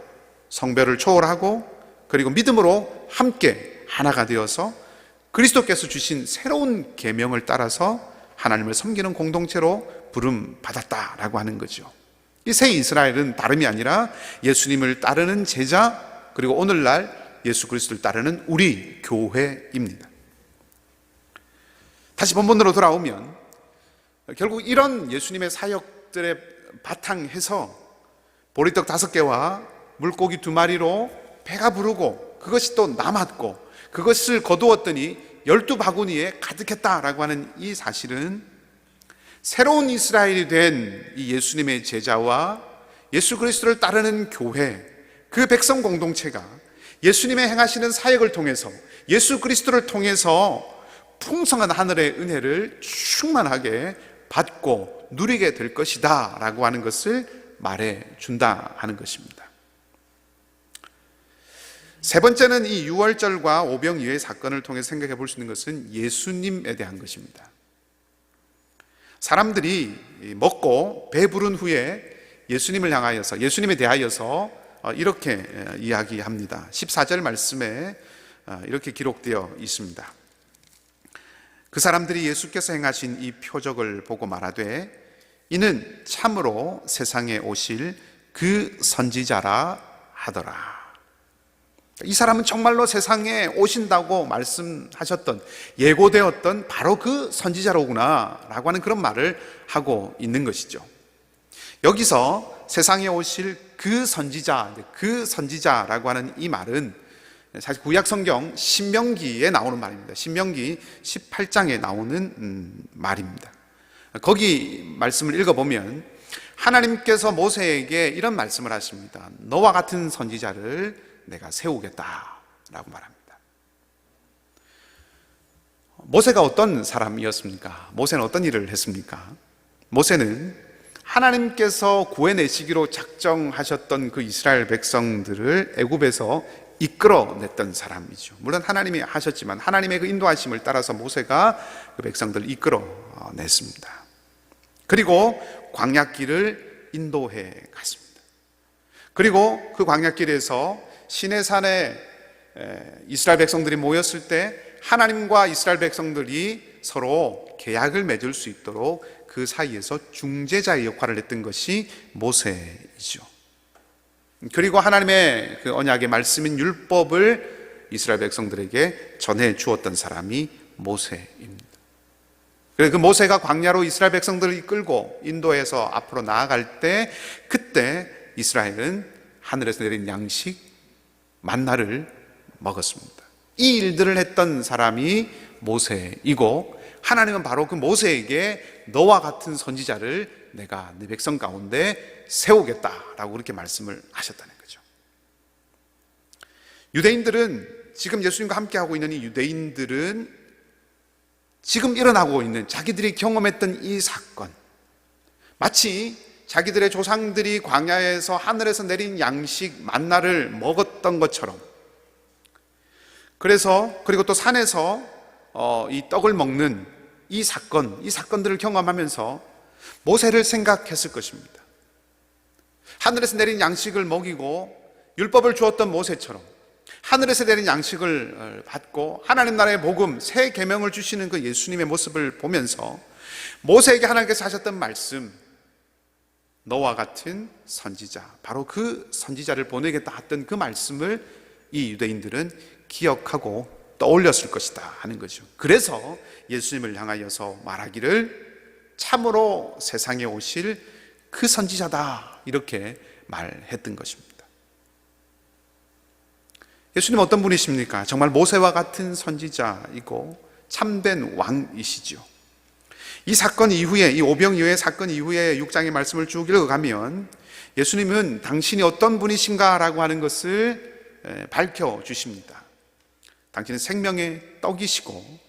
성별을 초월하고, 그리고 믿음으로 함께 하나가 되어서 그리스도께서 주신 새로운 계명을 따라서 하나님을 섬기는 공동체로 부름 받았다라고 하는 거죠. 이 새 이스라엘은 다름이 아니라 예수님을 따르는 제자, 그리고 오늘날 예수 그리스도를 따르는 우리 교회입니다. 다시 본문으로 돌아오면 결국 이런 예수님의 사역들의 바탕해서 보리떡 5개와 물고기 2마리로 배가 부르고 그것이 또 남았고 그것을 거두었더니 12바구니에 가득했다라고 하는 이 사실은 새로운 이스라엘이 된 이 예수님의 제자와 예수 그리스도를 따르는 교회, 그 백성 공동체가 예수님의 행하시는 사역을 통해서, 예수 그리스도를 통해서 풍성한 하늘의 은혜를 충만하게 받고 누리게 될 것이다 라고 하는 것을 말해 준다 하는 것입니다. 세 번째는 이 유월절과 오병이어의 사건을 통해 생각해 볼 수 있는 것은 예수님에 대한 것입니다. 사람들이 먹고 배부른 후에 예수님을 향하여서, 예수님에 대하여서 이렇게 이야기합니다. 14절 말씀에 이렇게 기록되어 있습니다. 그 사람들이 예수께서 행하신 이 표적을 보고 말하되 이는 참으로 세상에 오실 그 선지자라 하더라. 이 사람은 정말로 세상에 오신다고 말씀하셨던, 예고되었던 바로 그 선지자로구나 라고 하는 그런 말을 하고 있는 것이죠. 여기서 세상에 오실 그 선지자라고 하는 이 말은 사실 구약 성경 신명기에 나오는 말입니다. 신명기 18장에 나오는 말입니다. 거기 말씀을 읽어보면 하나님께서 모세에게 이런 말씀을 하십니다. 너와 같은 선지자를 내가 세우겠다라고 말합니다. 모세가 어떤 사람이었습니까? 모세는 어떤 일을 했습니까? 모세는 하나님께서 구해내시기로 작정하셨던 그 이스라엘 백성들을 애굽에서 이끌어냈던 사람이죠. 물론 하나님이 하셨지만 하나님의 그 인도하심을 따라서 모세가 그 백성들을 이끌어냈습니다. 그리고 광야길을 인도해 갔습니다. 그리고 그 광야길에서 시내산에 이스라엘 백성들이 모였을 때 하나님과 이스라엘 백성들이 서로 계약을 맺을 수 있도록 그 사이에서 중재자의 역할을 했던 것이 모세이죠. 그리고 하나님의 그 언약의 말씀인 율법을 이스라엘 백성들에게 전해 주었던 사람이 모세입니다. 그래서 그 모세가 광야로 이스라엘 백성들을 이끌고 인도해서 앞으로 나아갈 때, 그때 이스라엘은 하늘에서 내린 양식 만나를 먹었습니다. 이 일들을 했던 사람이 모세이고, 하나님은 바로 그 모세에게 너와 같은 선지자를 내가 네 백성 가운데 세우겠다라고 그렇게 말씀을 하셨다는 거죠. 유대인들은, 지금 예수님과 함께하고 있는 이 유대인들은 지금 일어나고 있는 자기들이 경험했던 이 사건, 마치 자기들의 조상들이 광야에서 하늘에서 내린 양식 만나를 먹었던 것처럼, 그리고 또 산에서 이 떡을 먹는 이 사건들을 경험하면서 모세를 생각했을 것입니다. 하늘에서 내린 양식을 먹이고 율법을 주었던 모세처럼 하늘에서 내린 양식을 받고 하나님 나라의 복음, 새 계명을 주시는 그 예수님의 모습을 보면서 모세에게 하나님께서 하셨던 말씀, 너와 같은 선지자, 바로 그 선지자를 보내겠다 했던 그 말씀을 이 유대인들은 기억하고 떠올렸을 것이다 하는 거죠. 그래서 예수님을 향하여서 말하기를 참으로 세상에 오실 그 선지자다, 이렇게 말했던 것입니다. 예수님 어떤 분이십니까? 정말 모세와 같은 선지자이고 참된 왕이시죠. 이 사건 이후에, 이 오병이어의 사건 이후에 6장의 말씀을 쭉 읽어가면 예수님은 당신이 어떤 분이신가 라고 하는 것을 밝혀주십니다. 당신은 생명의 떡이시고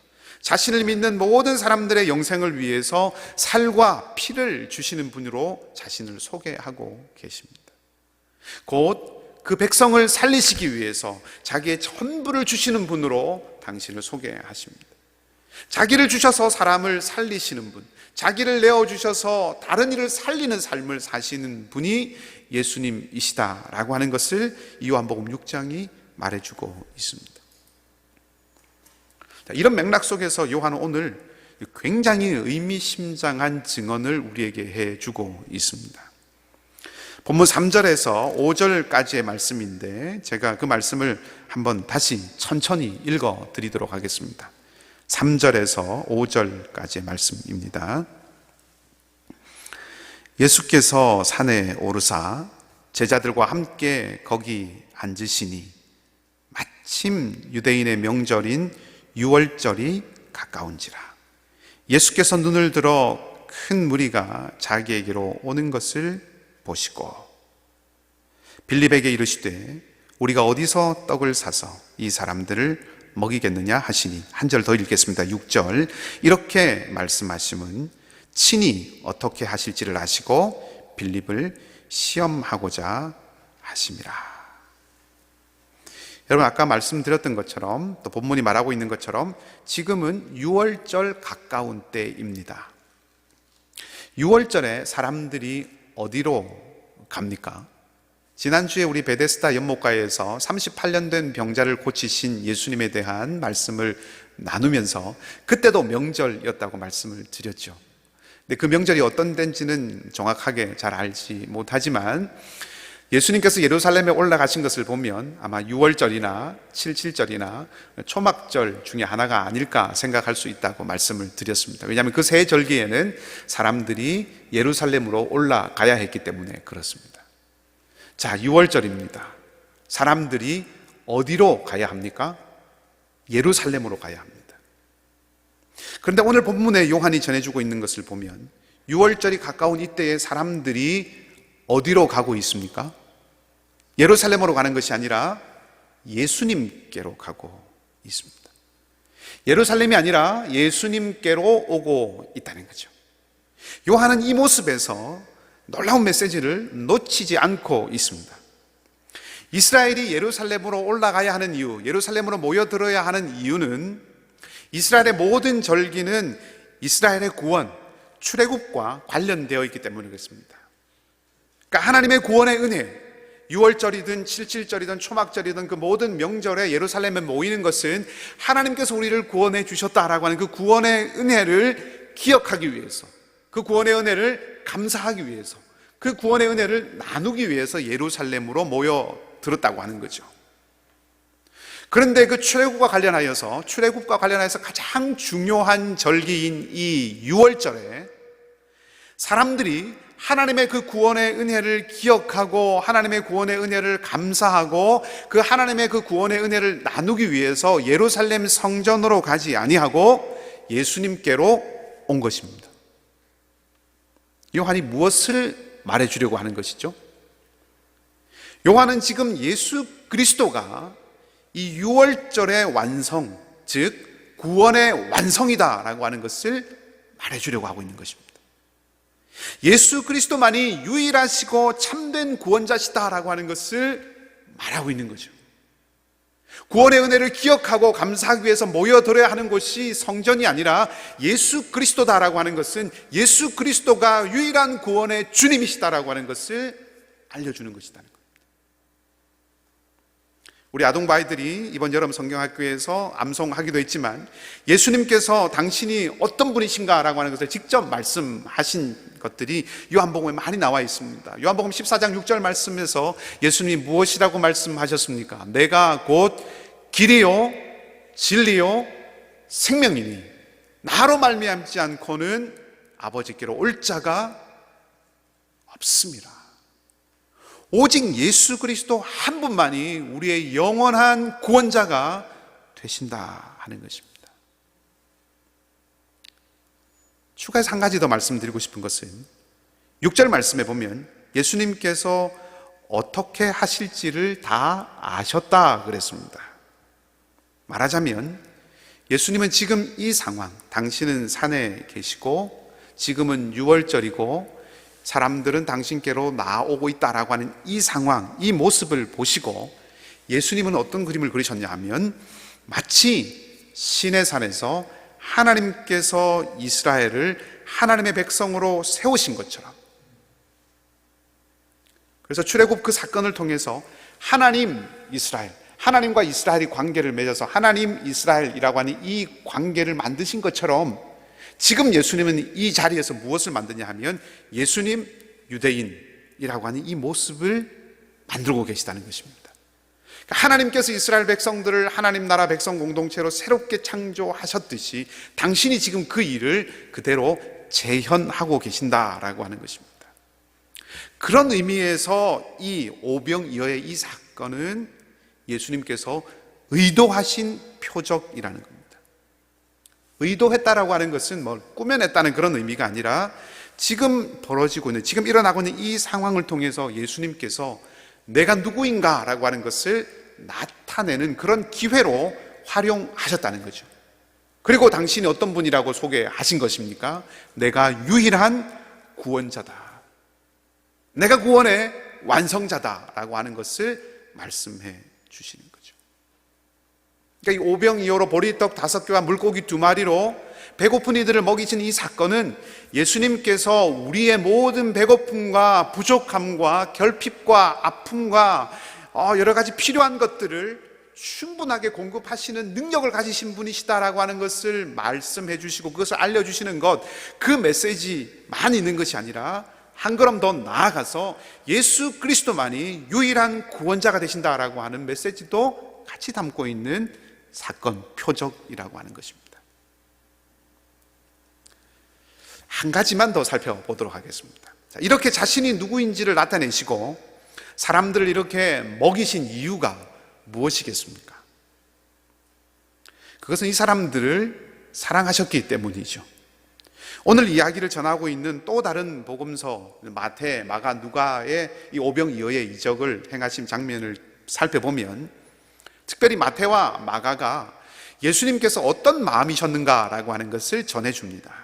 자신을 믿는 모든 사람들의 영생을 위해서 살과 피를 주시는 분으로 자신을 소개하고 계십니다. 곧 그 백성을 살리시기 위해서 자기의 전부를 주시는 분으로 당신을 소개하십니다. 자기를 주셔서 사람을 살리시는 분, 자기를 내어주셔서 다른 이를 살리는 삶을 사시는 분이 예수님이시다라고 하는 것을 요한복음 6장이 말해주고 있습니다. 이런 맥락 속에서 요한은 오늘 굉장히 의미심장한 증언을 우리에게 해주고 있습니다. 본문 3절에서 5절까지의 말씀인데 제가 그 말씀을 한번 다시 천천히 읽어드리도록 하겠습니다. 3절에서 5절까지의 말씀입니다. 예수께서 산에 오르사 제자들과 함께 거기 앉으시니 마침 유대인의 명절인 유월절이 가까운지라. 예수께서 눈을 들어 큰 무리가 자기에게로 오는 것을 보시고 빌립에게 이르시되 우리가 어디서 떡을 사서 이 사람들을 먹이겠느냐 하시니, 한 절 더 읽겠습니다. 6절. 이렇게 말씀하심은 친히 어떻게 하실지를 아시고 빌립을 시험하고자 하심이라. 여러분, 아까 말씀드렸던 것처럼 또 본문이 말하고 있는 것처럼 지금은 6월절 가까운 때입니다. 6월절에 사람들이 어디로 갑니까? 지난주에 우리 베데스다 연못가에서 38년 된 병자를 고치신 예수님에 대한 말씀을 나누면서 그때도 명절이었다고 말씀을 드렸죠. 근데 그 명절이 어떤 때인지는 정확하게 잘 알지 못하지만 예수님께서 예루살렘에 올라가신 것을 보면 아마 6월절이나 77절이나 초막절 중에 하나가 아닐까 생각할 수 있다고 말씀을 드렸습니다. 왜냐하면 그 세 절기에는 사람들이 예루살렘으로 올라가야 했기 때문에 그렇습니다. 자, 6월절입니다. 사람들이 어디로 가야 합니까? 예루살렘으로 가야 합니다. 그런데 오늘 본문에 요한이 전해주고 있는 것을 보면 6월절이 가까운 이때에 사람들이 어디로 가고 있습니까? 예루살렘으로 가는 것이 아니라 예수님께로 가고 있습니다. 예루살렘이 아니라 예수님께로 오고 있다는 거죠. 요한은 이 모습에서 놀라운 메시지를 놓치지 않고 있습니다. 이스라엘이 예루살렘으로 올라가야 하는 이유, 예루살렘으로 모여들어야 하는 이유는 이스라엘의 모든 절기는 이스라엘의 구원, 출애굽과 관련되어 있기 때문에 그렇습니다. 그러니까 하나님의 구원의 은혜, 6월절이든 77절이든 초막절이든 그 모든 명절에 예루살렘에 모이는 것은 하나님께서 우리를 구원해 주셨다라고 하는 그 구원의 은혜를 기억하기 위해서, 그 구원의 은혜를 감사하기 위해서, 그 구원의 은혜를 나누기 위해서 예루살렘으로 모여들었다고 하는 거죠. 그런데 그 출애굽과 관련하여서 가장 중요한 절기인 이 6월절에 사람들이 하나님의 그 구원의 은혜를 기억하고 하나님의 구원의 은혜를 감사하고 그 하나님의 그 구원의 은혜를 나누기 위해서 예루살렘 성전으로 가지 아니하고 예수님께로 온 것입니다. 요한이 무엇을 말해주려고 하는 것이죠? 요한은 지금 예수 그리스도가 이 6월절의 완성, 즉 구원의 완성이다라고 하는 것을 말해주려고 하고 있는 것입니다. 예수 그리스도만이 유일하시고 참된 구원자시다라고 하는 것을 말하고 있는 거죠. 구원의 은혜를 기억하고 감사하기 위해서 모여들어야 하는 곳이 성전이 아니라 예수 그리스도다라고 하는 것은 예수 그리스도가 유일한 구원의 주님이시다라고 하는 것을 알려주는 것이라는 겁니다. 우리 아동바이들이 이번 여름 성경학교에서 암송하기도 했지만 예수님께서 당신이 어떤 분이신가라고 하는 것을 직접 말씀하신 것들이 요한복음에 많이 나와 있습니다. 요한복음 14장 6절 말씀에서 예수님이 무엇이라고 말씀하셨습니까? 내가 곧 길이요 진리요 생명이니 나로 말미암지 않고는 아버지께로 올 자가 없습니다. 오직 예수 그리스도 한 분만이 우리의 영원한 구원자가 되신다 하는 것입니다. 추가해서 한 가지 더 말씀드리고 싶은 것은 6절 말씀에 보면 예수님께서 어떻게 하실지를 다 아셨다 그랬습니다. 말하자면 예수님은 지금 이 상황, 당신은 산에 계시고 지금은 6월절이고 사람들은 당신께로 나오고 있다라고 하는 이 상황, 이 모습을 보시고 예수님은 어떤 그림을 그리셨냐 하면 마치 시내산에서 하나님께서 이스라엘을 하나님의 백성으로 세우신 것처럼, 그래서 출애굽 그 사건을 통해서 하나님 이스라엘, 하나님과 이스라엘이 관계를 맺어서 하나님 이스라엘이라고 하는 이 관계를 만드신 것처럼 지금 예수님은 이 자리에서 무엇을 만드냐 하면 예수님 유대인이라고 하는 이 모습을 만들고 계시다는 것입니다. 하나님께서 이스라엘 백성들을 하나님 나라 백성 공동체로 새롭게 창조하셨듯이 당신이 지금 그 일을 그대로 재현하고 계신다라고 하는 것입니다. 그런 의미에서 이 오병이어의 이 사건은 예수님께서 의도하신 표적이라는 겁니다. 의도했다라고 하는 것은 뭐 꾸며냈다는 그런 의미가 아니라 지금 벌어지고 있는, 지금 일어나고 있는 이 상황을 통해서 예수님께서 내가 누구인가라고 하는 것을 나타내는 그런 기회로 활용하셨다는 거죠. 그리고 당신이 어떤 분이라고 소개하신 것입니까? 내가 유일한 구원자다, 내가 구원의 완성자다라고 하는 것을 말씀해 주시는 거죠. 그러니까 이 오병이어로 보리떡 5개와 물고기 2마리로 배고픈 이들을 먹이신 이 사건은 예수님께서 우리의 모든 배고픔과 부족함과 결핍과 아픔과 여러 가지 필요한 것들을 충분하게 공급하시는 능력을 가지신 분이시다라고 하는 것을 말씀해 주시고 그것을 알려주시는 것, 그 메시지만 있는 것이 아니라 한 걸음 더 나아가서 예수 그리스도만이 유일한 구원자가 되신다라고 하는 메시지도 같이 담고 있는 사건, 표적이라고 하는 것입니다. 한 가지만 더 살펴보도록 하겠습니다. 이렇게 자신이 누구인지를 나타내시고 사람들을 이렇게 먹이신 이유가 무엇이겠습니까? 그것은 이 사람들을 사랑하셨기 때문이죠. 오늘 이야기를 전하고 있는 또 다른 복음서 마태, 마가, 누가의 이 오병이어의 이적을 행하신 장면을 살펴보면 특별히 마태와 마가가 예수님께서 어떤 마음이셨는가라고 하는 것을 전해줍니다.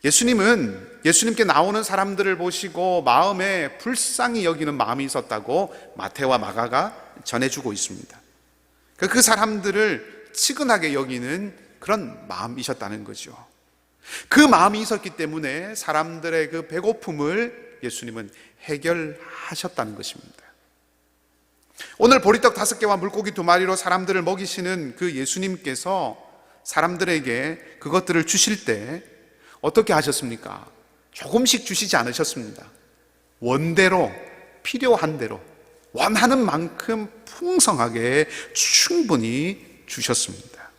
예수님은 예수님께 나오는 사람들을 보시고 마음에 불쌍히 여기는 마음이 있었다고 마태와 마가가 전해주고 있습니다. 그 사람들을 치근하게 여기는 그런 마음이셨다는 거죠. 그 마음이 있었기 때문에 사람들의 그 배고픔을 예수님은 해결하셨다는 것입니다. 오늘 보리떡 5개와 물고기 2마리로 사람들을 먹이시는 그 예수님께서 사람들에게 그것들을 주실 때 어떻게 하셨습니까? 조금씩 주시지 않으셨습니다. 원대로, 필요한 대로, 원하는 만큼 풍성하게 충분히 주셨습니다.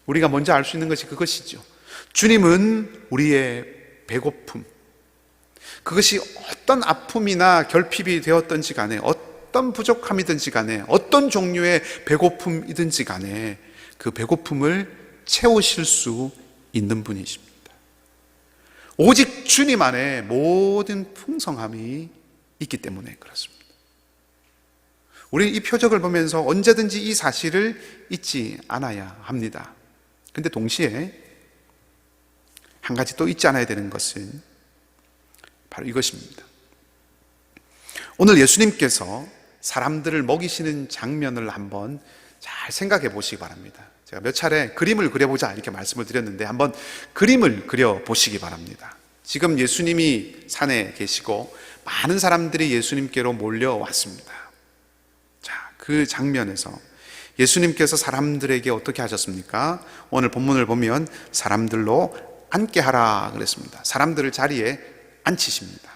우리가 먼저 알 수 있는 것이 그것이죠. 주님은 우리의 배고픔, 그것이 어떤 아픔이나 결핍이 되었든지 간에, 어떤 부족함이든지 간에, 어떤 종류의 배고픔이든지 간에 그 배고픔을 채우실 수 있는 분이십니다. 오직 주님 안에 모든 풍성함이 있기 때문에 그렇습니다. 우리는 이 표적을 보면서 언제든지 이 사실을 잊지 않아야 합니다. 그런데 동시에 한 가지 또 잊지 않아야 되는 것은 바로 이것입니다. 오늘 예수님께서 사람들을 먹이시는 장면을 한번 잘 생각해 보시기 바랍니다. 제가 몇 차례 그림을 그려보자 이렇게 말씀을 드렸는데 한번 그림을 그려보시기 바랍니다. 지금 예수님이 산에 계시고 많은 사람들이 예수님께로 몰려왔습니다. 자, 그 장면에서 예수님께서 사람들에게 어떻게 하셨습니까? 오늘 본문을 보면 사람들로 앉게 하라 그랬습니다. 사람들을 자리에 앉히십니다.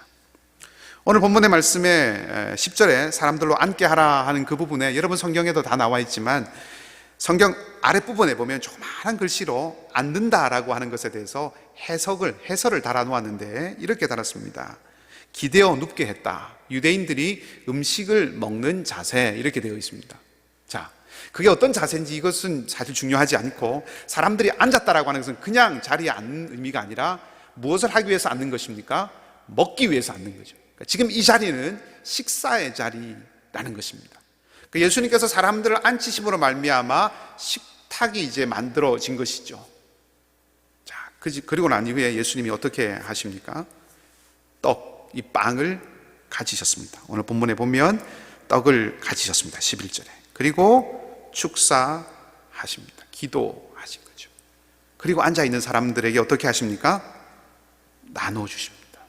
오늘 본문의 말씀에 10절에 사람들로 앉게 하라 하는 그 부분에 여러분 성경에도 다 나와 있지만 성경 아랫부분에 보면 조그마한 글씨로 앉는다라고 하는 것에 대해서 해설을 달아놓았는데 이렇게 달았습니다. 기대어 눕게 했다. 유대인들이 음식을 먹는 자세 이렇게 되어 있습니다. 자, 그게 어떤 자세인지 이것은 사실 중요하지 않고 사람들이 앉았다라고 하는 것은 그냥 자리에 앉는 의미가 아니라 무엇을 하기 위해서 앉는 것입니까? 먹기 위해서 앉는 거죠. 그러니까 지금 이 자리는 식사의 자리라는 것입니다. 예수님께서 사람들을 앉히심으로 말미암아 식탁이 이제 만들어진 것이죠. 자, 그리고 난 이후에 예수님이 어떻게 하십니까? 이 빵을 가지셨습니다. 오늘 본문에 보면 떡을 가지셨습니다. 11절에. 그리고 축사하십니다. 기도하신 거죠. 그리고 앉아있는 사람들에게 어떻게 하십니까? 나눠주십니다.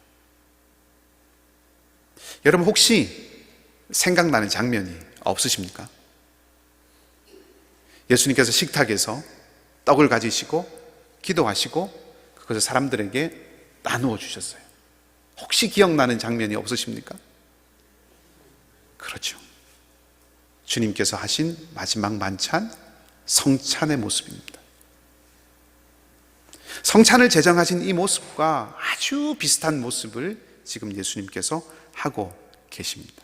여러분 혹시 생각나는 장면이 없으십니까? 예수님께서 식탁에서 떡을 가지시고 기도하시고 그것을 사람들에게 나누어 주셨어요. 혹시 기억나는 장면이 없으십니까? 그렇죠. 주님께서 하신 마지막 만찬 성찬의 모습입니다. 성찬을 제정하신 이 모습과 아주 비슷한 모습을 지금 예수님께서 하고 계십니다.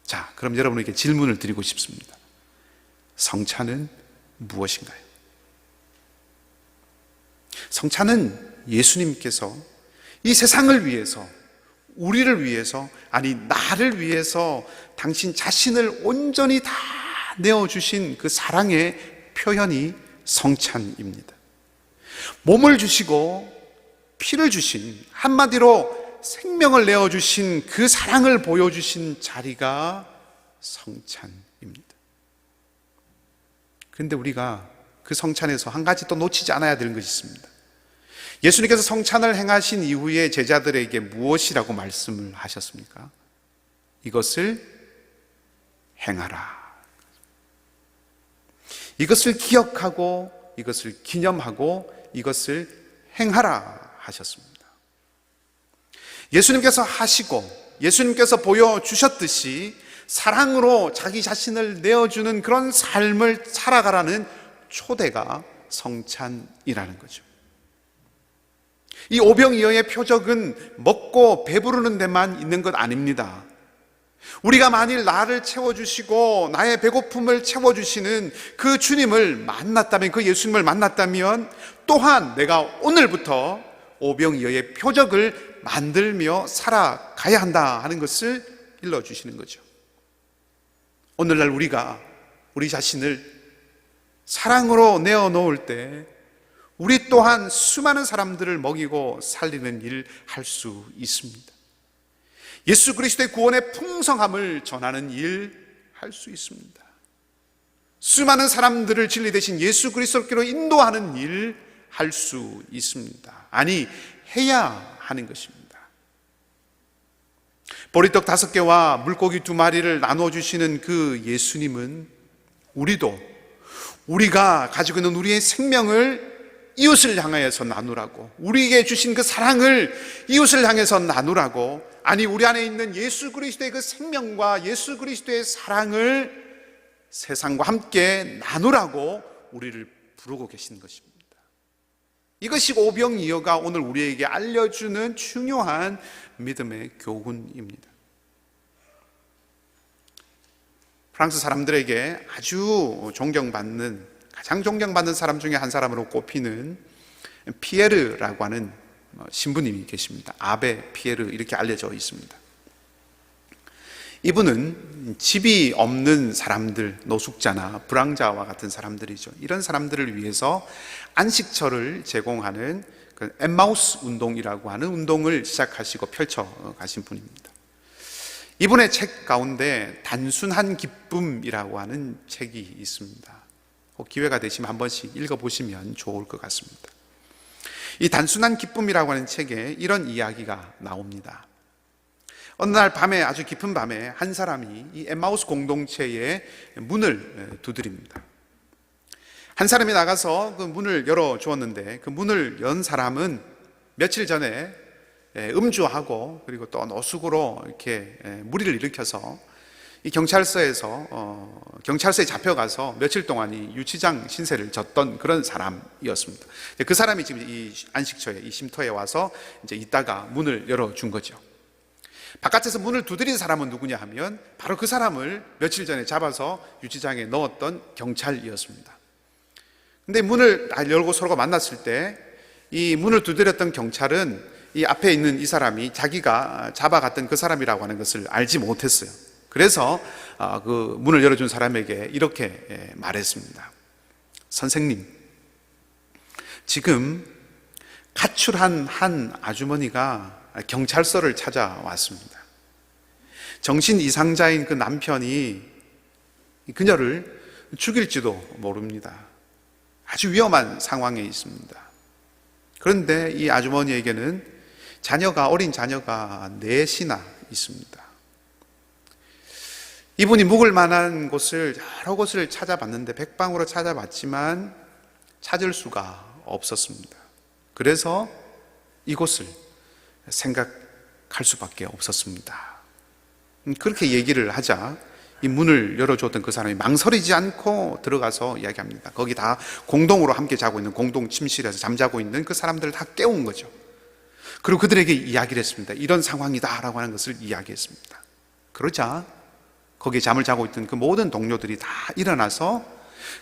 자, 그럼 여러분에게 질문을 드리고 싶습니다. 성찬은 무엇인가요? 성찬은 예수님께서 이 세상을 위해서, 우리를 위해서, 아니 나를 위해서 당신 자신을 온전히 다 내어주신 그 사랑의 표현이 성찬입니다. 몸을 주시고 피를 주신, 한마디로 생명을 내어주신 그 사랑을 보여주신 자리가 성찬입니다. 그런데 우리가 그 성찬에서 한 가지 또 놓치지 않아야 되는 것이 있습니다. 예수님께서 성찬을 행하신 이후에 제자들에게 무엇이라고 말씀을 하셨습니까? 이것을 행하라. 이것을 기억하고, 이것을 기념하고, 이것을 행하라 하셨습니다. 예수님께서 하시고 예수님께서 보여주셨듯이 사랑으로 자기 자신을 내어주는 그런 삶을 살아가라는 초대가 성찬이라는 거죠. 이 오병이어의 표적은 먹고 배부르는 데만 있는 것 아닙니다. 우리가 만일 나를 채워주시고 나의 배고픔을 채워주시는 그 주님을 만났다면, 그 예수님을 만났다면 또한 내가 오늘부터 오병이어의 표적을 만들며 살아가야 한다 하는 것을 일러주시는 거죠. 오늘날 우리가 우리 자신을 사랑으로 내어놓을 때 우리 또한 수많은 사람들을 먹이고 살리는 일을 할 수 있습니다. 예수 그리스도의 구원의 풍성함을 전하는 일 할 수 있습니다. 수많은 사람들을 진리 대신 예수 그리스도께로 인도하는 일 할 수 있습니다. 아니, 해야 하는 것입니다. 보리떡 5개와 물고기 2마리를 나눠주시는 그 예수님은 우리도 우리가 가지고 있는 우리의 생명을 이웃을 향하여서 나누라고, 우리에게 주신 그 사랑을 이웃을 향해서 나누라고, 아니 우리 안에 있는 예수 그리스도의 그 생명과 예수 그리스도의 사랑을 세상과 함께 나누라고 우리를 부르고 계신 것입니다. 이것이 오병이어가 오늘 우리에게 알려주는 중요한 믿음의 교훈입니다. 프랑스 사람들에게 아주 존경받는, 가장 존경받는 사람 중에 한 사람으로 꼽히는 피에르라고 하는 신부님이 계십니다. 아베 피에르 이렇게 알려져 있습니다. 이분은 집이 없는 사람들, 노숙자나 불황자와 같은 사람들이죠. 이런 사람들을 위해서 안식처를 제공하는 그 엠마우스 운동이라고 하는 운동을 시작하시고 펼쳐 가신 분입니다. 이분의 책 가운데 단순한 기쁨이라고 하는 책이 있습니다. 꼭 기회가 되시면 한 번씩 읽어보시면 좋을 것 같습니다. 이 단순한 기쁨이라고 하는 책에 이런 이야기가 나옵니다. 어느 날 밤에, 아주 깊은 밤에 한 사람이 이 엠마우스 공동체의 문을 두드립니다. 한 사람이 나가서 그 문을 열어주었는데, 그 문을 연 사람은 며칠 전에 음주하고 그리고 또 노숙으로 이렇게 무리를 일으켜서 이 경찰서에 잡혀가서 며칠 동안 이 유치장 신세를 졌던 그런 사람이었습니다. 그 사람이 지금 이 안식처에, 이 쉼터에 와서 이제 있다가 문을 열어준 거죠. 바깥에서 문을 두드린 사람은 누구냐 하면 바로 그 사람을 며칠 전에 잡아서 유치장에 넣었던 경찰이었습니다. 근데 문을 열고 서로가 만났을 때 이 문을 두드렸던 경찰은 이 앞에 있는 이 사람이 자기가 잡아갔던 그 사람이라고 하는 것을 알지 못했어요. 그래서 그 문을 열어준 사람에게 이렇게 말했습니다. 선생님, 지금 가출한 한 아주머니가 경찰서를 찾아왔습니다. 정신 이상자인 그 남편이 그녀를 죽일지도 모릅니다. 아주 위험한 상황에 있습니다. 그런데 이 아주머니에게는 어린 자녀가 4이나 있습니다. 이분이 묵을 만한 곳을 여러 곳을 찾아봤는데, 백방으로 찾아봤지만 찾을 수가 없었습니다. 그래서 이곳을 생각할 수밖에 없었습니다. 그렇게 얘기를 하자 이 문을 열어줬던 그 사람이 망설이지 않고 들어가서 이야기합니다. 거기 다 공동으로 함께 자고 있는 공동 침실에서 잠자고 있는 그 사람들을 다 깨운 거죠. 그리고 그들에게 이야기를 했습니다. 이런 상황이다라고 하는 것을 이야기했습니다. 그러자 거기에 잠을 자고 있던 그 모든 동료들이 다 일어나서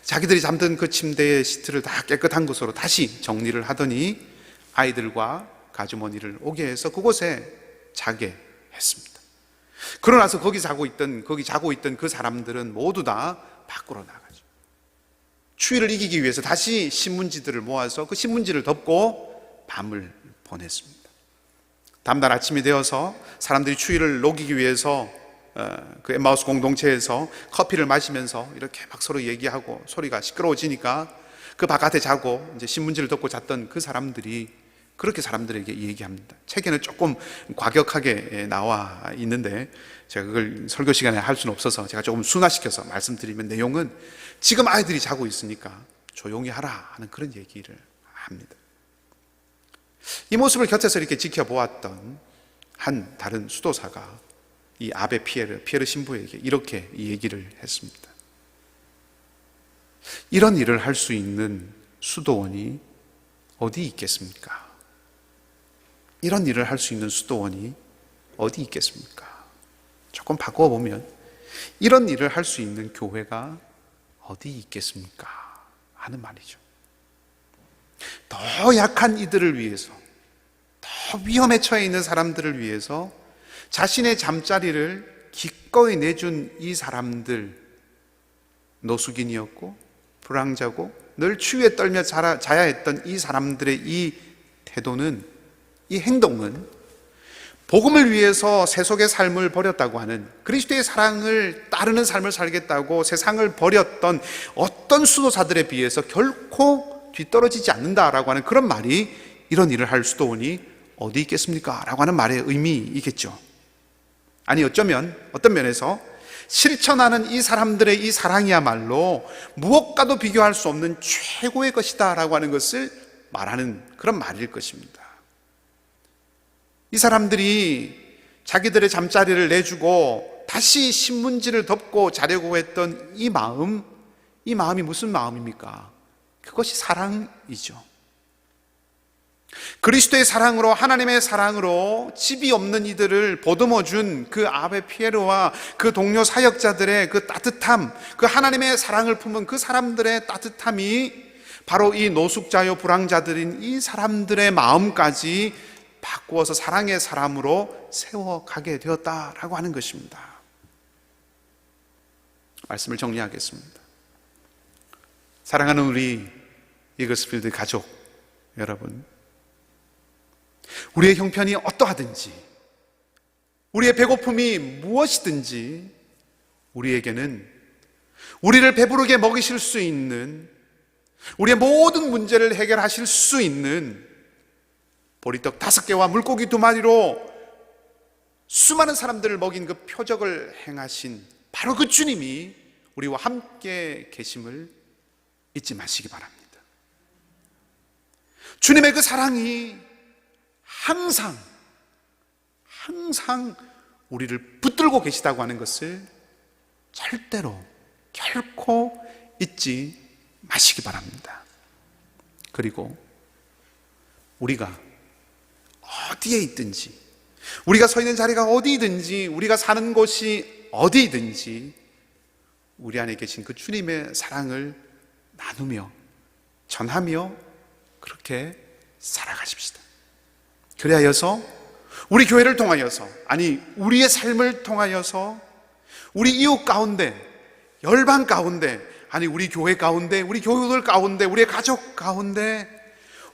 자기들이 잠든 그 침대의 시트를 다 깨끗한 곳으로 다시 정리를 하더니 아이들과 가주머니를 오게 해서 그곳에 자게 했습니다. 그러고 나서 거기 자고 있던 그 사람들은 모두 다 밖으로 나가죠. 추위를 이기기 위해서 다시 신문지들을 모아서 그 신문지를 덮고 밤을 보냈습니다. 다음날 아침이 되어서 사람들이 추위를 녹이기 위해서 그 엠마우스 공동체에서 커피를 마시면서 이렇게 막 서로 얘기하고 소리가 시끄러워지니까 그 바깥에 자고 이제 신문지를 덮고 잤던 그 사람들이 그렇게 사람들에게 얘기합니다. 책에는 조금 과격하게 나와 있는데 제가 그걸 설교 시간에 할 수는 없어서 제가 조금 순화시켜서 말씀드리면, 내용은 지금 아이들이 자고 있으니까 조용히 하라 하는 그런 얘기를 합니다. 이 모습을 곁에서 이렇게 지켜보았던 한 다른 수도사가 이 아베 피에르 신부에게 이렇게 이 얘기를 했습니다. 이런 일을 할 수 있는 수도원이 어디 있겠습니까? 이런 일을 할 수 있는 수도원이 어디 있겠습니까? 조금 바꾸어 보면 이런 일을 할 수 있는 교회가 어디 있겠습니까? 하는 말이죠. 더 약한 이들을 위해서, 더 위험에 처해 있는 사람들을 위해서 자신의 잠자리를 기꺼이 내준 이 사람들, 노숙인이었고 불황자고 늘 추위에 떨며 자야 했던 이 사람들의 이 태도는, 이 행동은 복음을 위해서 세속의 삶을 버렸다고 하는, 그리스도의 사랑을 따르는 삶을 살겠다고 세상을 버렸던 어떤 수도사들에 비해서 결코 뒤떨어지지 않는다라고 하는 그런 말이, 이런 일을 할 수도원이 어디 있겠습니까? 라고 하는 말의 의미이겠죠. 아니, 어쩌면 어떤 면에서 실천하는 이 사람들의 이 사랑이야말로 무엇과도 비교할 수 없는 최고의 것이다 라고 하는 것을 말하는 그런 말일 것입니다. 이 사람들이 자기들의 잠자리를 내주고 다시 신문지를 덮고 자려고 했던 이 마음이 무슨 마음입니까? 그것이 사랑이죠. 그리스도의 사랑으로, 하나님의 사랑으로 집이 없는 이들을 보듬어준 그 아베 피에르와 그 동료 사역자들의 그 따뜻함, 그 하나님의 사랑을 품은 그 사람들의 따뜻함이 바로 이 노숙자요 불황자들인 이 사람들의 마음까지 바꾸어서 사랑의 사람으로 세워가게 되었다라고 하는 것입니다. 말씀을 정리하겠습니다. 사랑하는 우리 이글스필드 가족 여러분, 우리의 형편이 어떠하든지, 우리의 배고픔이 무엇이든지, 우리에게는 우리를 배부르게 먹이실 수 있는, 우리의 모든 문제를 해결하실 수 있는 보리떡 5개와 물고기 2마리로 수많은 사람들을 먹인 그 표적을 행하신 바로 그 주님이 우리와 함께 계심을 잊지 마시기 바랍니다. 주님의 그 사랑이 항상 우리를 붙들고 계시다고 하는 것을 절대로 결코 잊지 마시기 바랍니다. 그리고 우리가 어디에 있든지, 우리가 서 있는 자리가 어디든지, 우리가 사는 곳이 어디든지 우리 안에 계신 그 주님의 사랑을 나누며 전하며 그렇게 살아가십시다. 그리하여서 우리 교회를 통하여서, 아니 우리의 삶을 통하여서 우리 이웃 가운데, 열방 가운데, 아니 우리 교회 가운데, 우리 교우들 가운데, 우리의 가족 가운데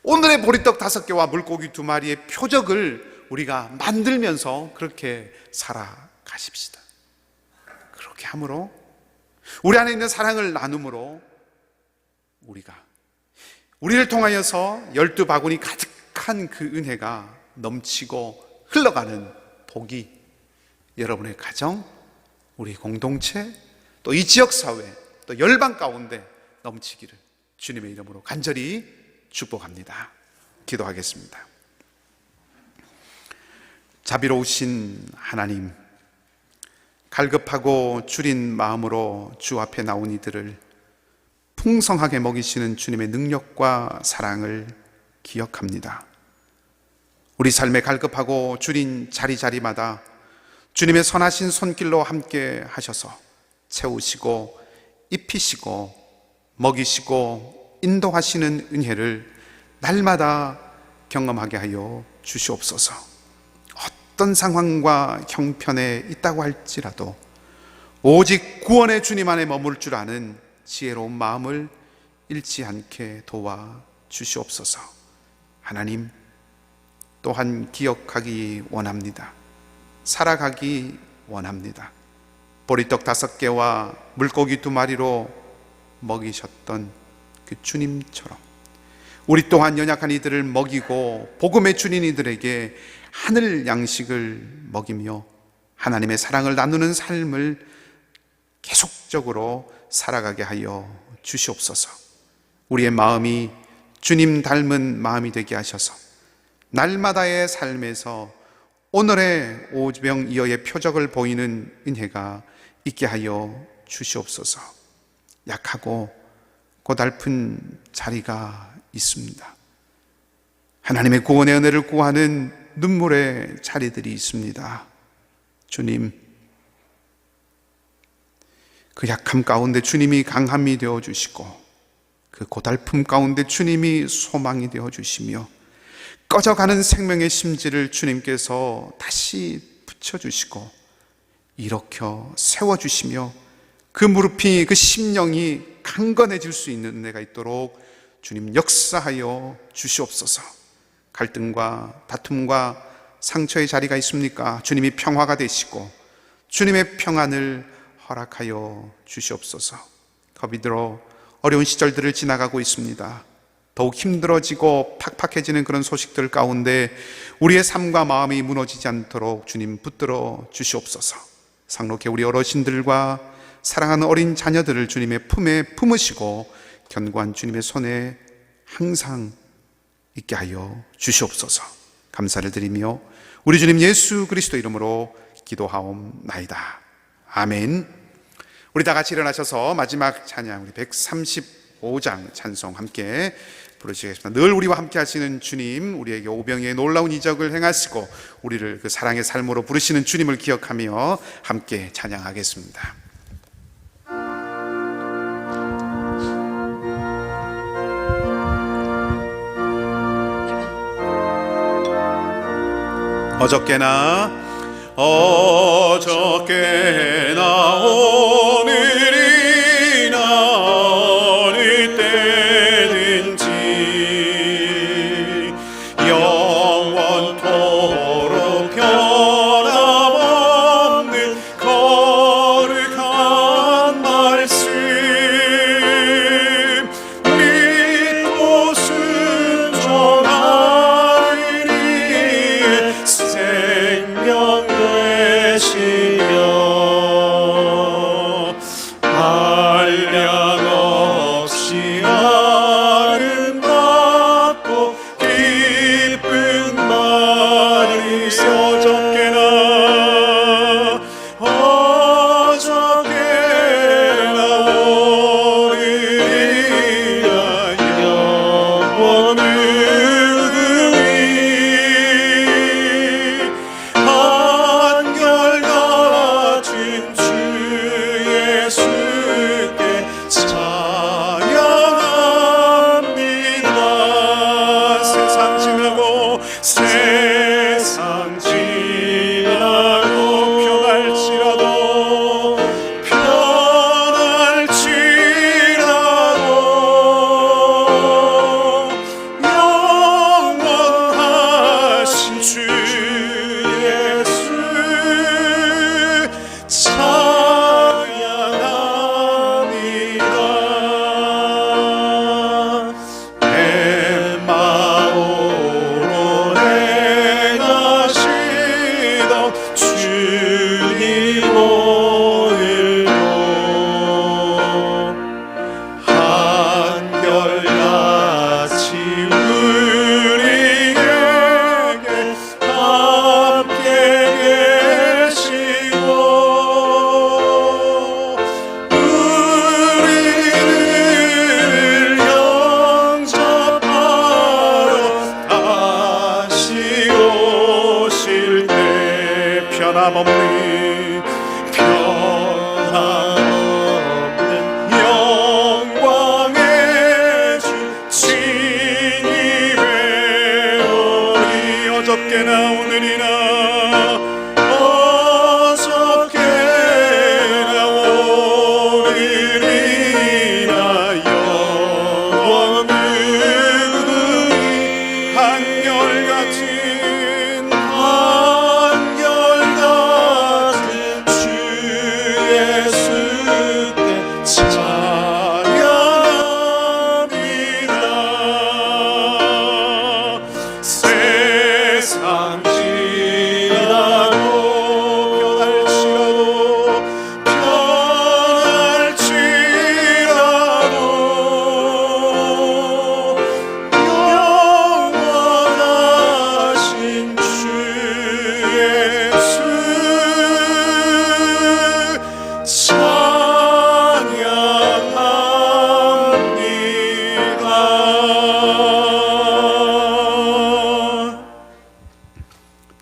오늘의 보리떡 5개와 물고기 2마리의 표적을 우리가 만들면서 그렇게 살아가십시다. 그렇게 함으로, 우리 안에 있는 사랑을 나눔으로 우리를 통하여서 12바구니 가득한 그 은혜가 넘치고 흘러가는 복이 여러분의 가정, 우리 공동체, 또 이 지역사회, 또 열방 가운데 넘치기를 주님의 이름으로 간절히 축복합니다. 기도하겠습니다. 자비로우신 하나님, 갈급하고 줄인 마음으로 주 앞에 나온 이들을 풍성하게 먹이시는 주님의 능력과 사랑을 기억합니다. 우리 삶에 갈급하고 줄인 자리자리마다 주님의 선하신 손길로 함께 하셔서 채우시고 입히시고 먹이시고 인도하시는 은혜를 날마다 경험하게 하여 주시옵소서. 어떤 상황과 형편에 있다고 할지라도 오직 구원의 주님 안에 머물 줄 아는 지혜로운 마음을 잃지 않게 도와 주시옵소서. 하나님, 또한 기억하기 원합니다. 살아가기 원합니다. 보리떡 5개와 물고기 2마리로 먹이셨던 그 주님처럼 우리 또한 연약한 이들을 먹이고 복음의 주인 이들에게 하늘 양식을 먹이며 하나님의 사랑을 나누는 삶을 계속적으로 살아가게 하여 주시옵소서. 우리의 마음이 주님 닮은 마음이 되게 하셔서 날마다의 삶에서 오늘의 오병이어의 표적을 보이는 은혜가 있게 하여 주시옵소서. 약하고 고달픈 자리가 있습니다. 하나님의 구원의 은혜를 구하는 눈물의 자리들이 있습니다. 주님, 그 약함 가운데 주님이 강함이 되어주시고 그 고달픔 가운데 주님이 소망이 되어주시며 꺼져가는 생명의 심지를 주님께서 다시 붙여주시고 일으켜 세워주시며 그 무릎이, 그 심령이 강건해질 수 있는 은혜가 있도록 주님 역사하여 주시옵소서. 갈등과 다툼과 상처의 자리가 있습니까? 주님이 평화가 되시고 주님의 평안을 허락하여 주시옵소서. 겁이 들어 어려운 시절들을 지나가고 있습니다. 더욱 힘들어지고 팍팍해지는 그런 소식들 가운데 우리의 삶과 마음이 무너지지 않도록 주님 붙들어 주시옵소서. 상록회 우리 어르신들과 사랑하는 어린 자녀들을 주님의 품에 품으시고 견고한 주님의 손에 항상 있게 하여 주시옵소서. 감사를 드리며 우리 주님 예수 그리스도 이름으로 기도하옵나이다. 아멘. 우리 다 같이 일어나셔서 마지막 찬양, 우리 135장 찬송 함께 부르시겠습니다. 늘 우리와 함께 하시는 주님, 우리에게 오병이의 놀라운 이적을 행하시고 우리를 그 사랑의 삶으로 부르시는 주님을 기억하며 함께 찬양하겠습니다. 어저께나 오늘이나 어느 때든지 영원토록 변함없는 거룩한 말씀 믿고 순종하리니 생명 되시며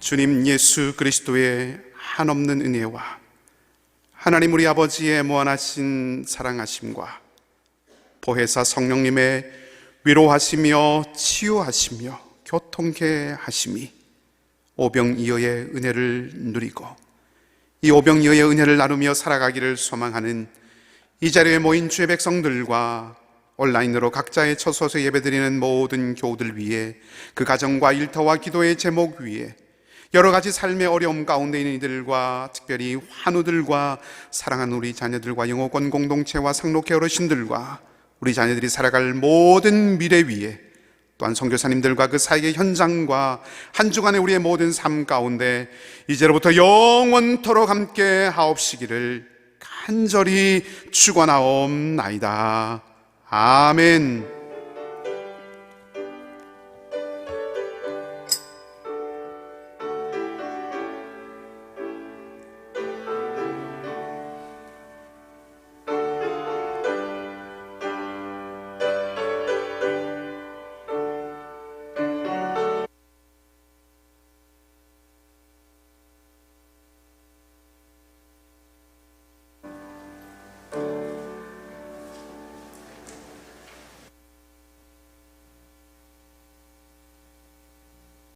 주님 예수 그리스도의 한없는 은혜와 하나님 우리 아버지의 무한하신 사랑하심과 보혜사 성령님의 위로하시며 치유하시며 교통케 하심이 오병이어의 은혜를 누리고 이 오병이어의 은혜를 나누며 살아가기를 소망하는 이 자리에 모인 주의 백성들과 온라인으로 각자의 처소에서 예배드리는 모든 교우들 위해 그 가정과 일터와 기도의 제목 위에 여러 가지 삶의 어려움 가운데 있는 이들과 특별히 환우들과 사랑하는 우리 자녀들과 영어권 공동체와 상록회 어르신들과 우리 자녀들이 살아갈 모든 미래 위에 또한 선교사님들과 그 사역의 현장과 한 주간의 우리의 모든 삶 가운데 이제로부터 영원토록 함께 하옵시기를 간절히 축원하옵나이다. 아멘.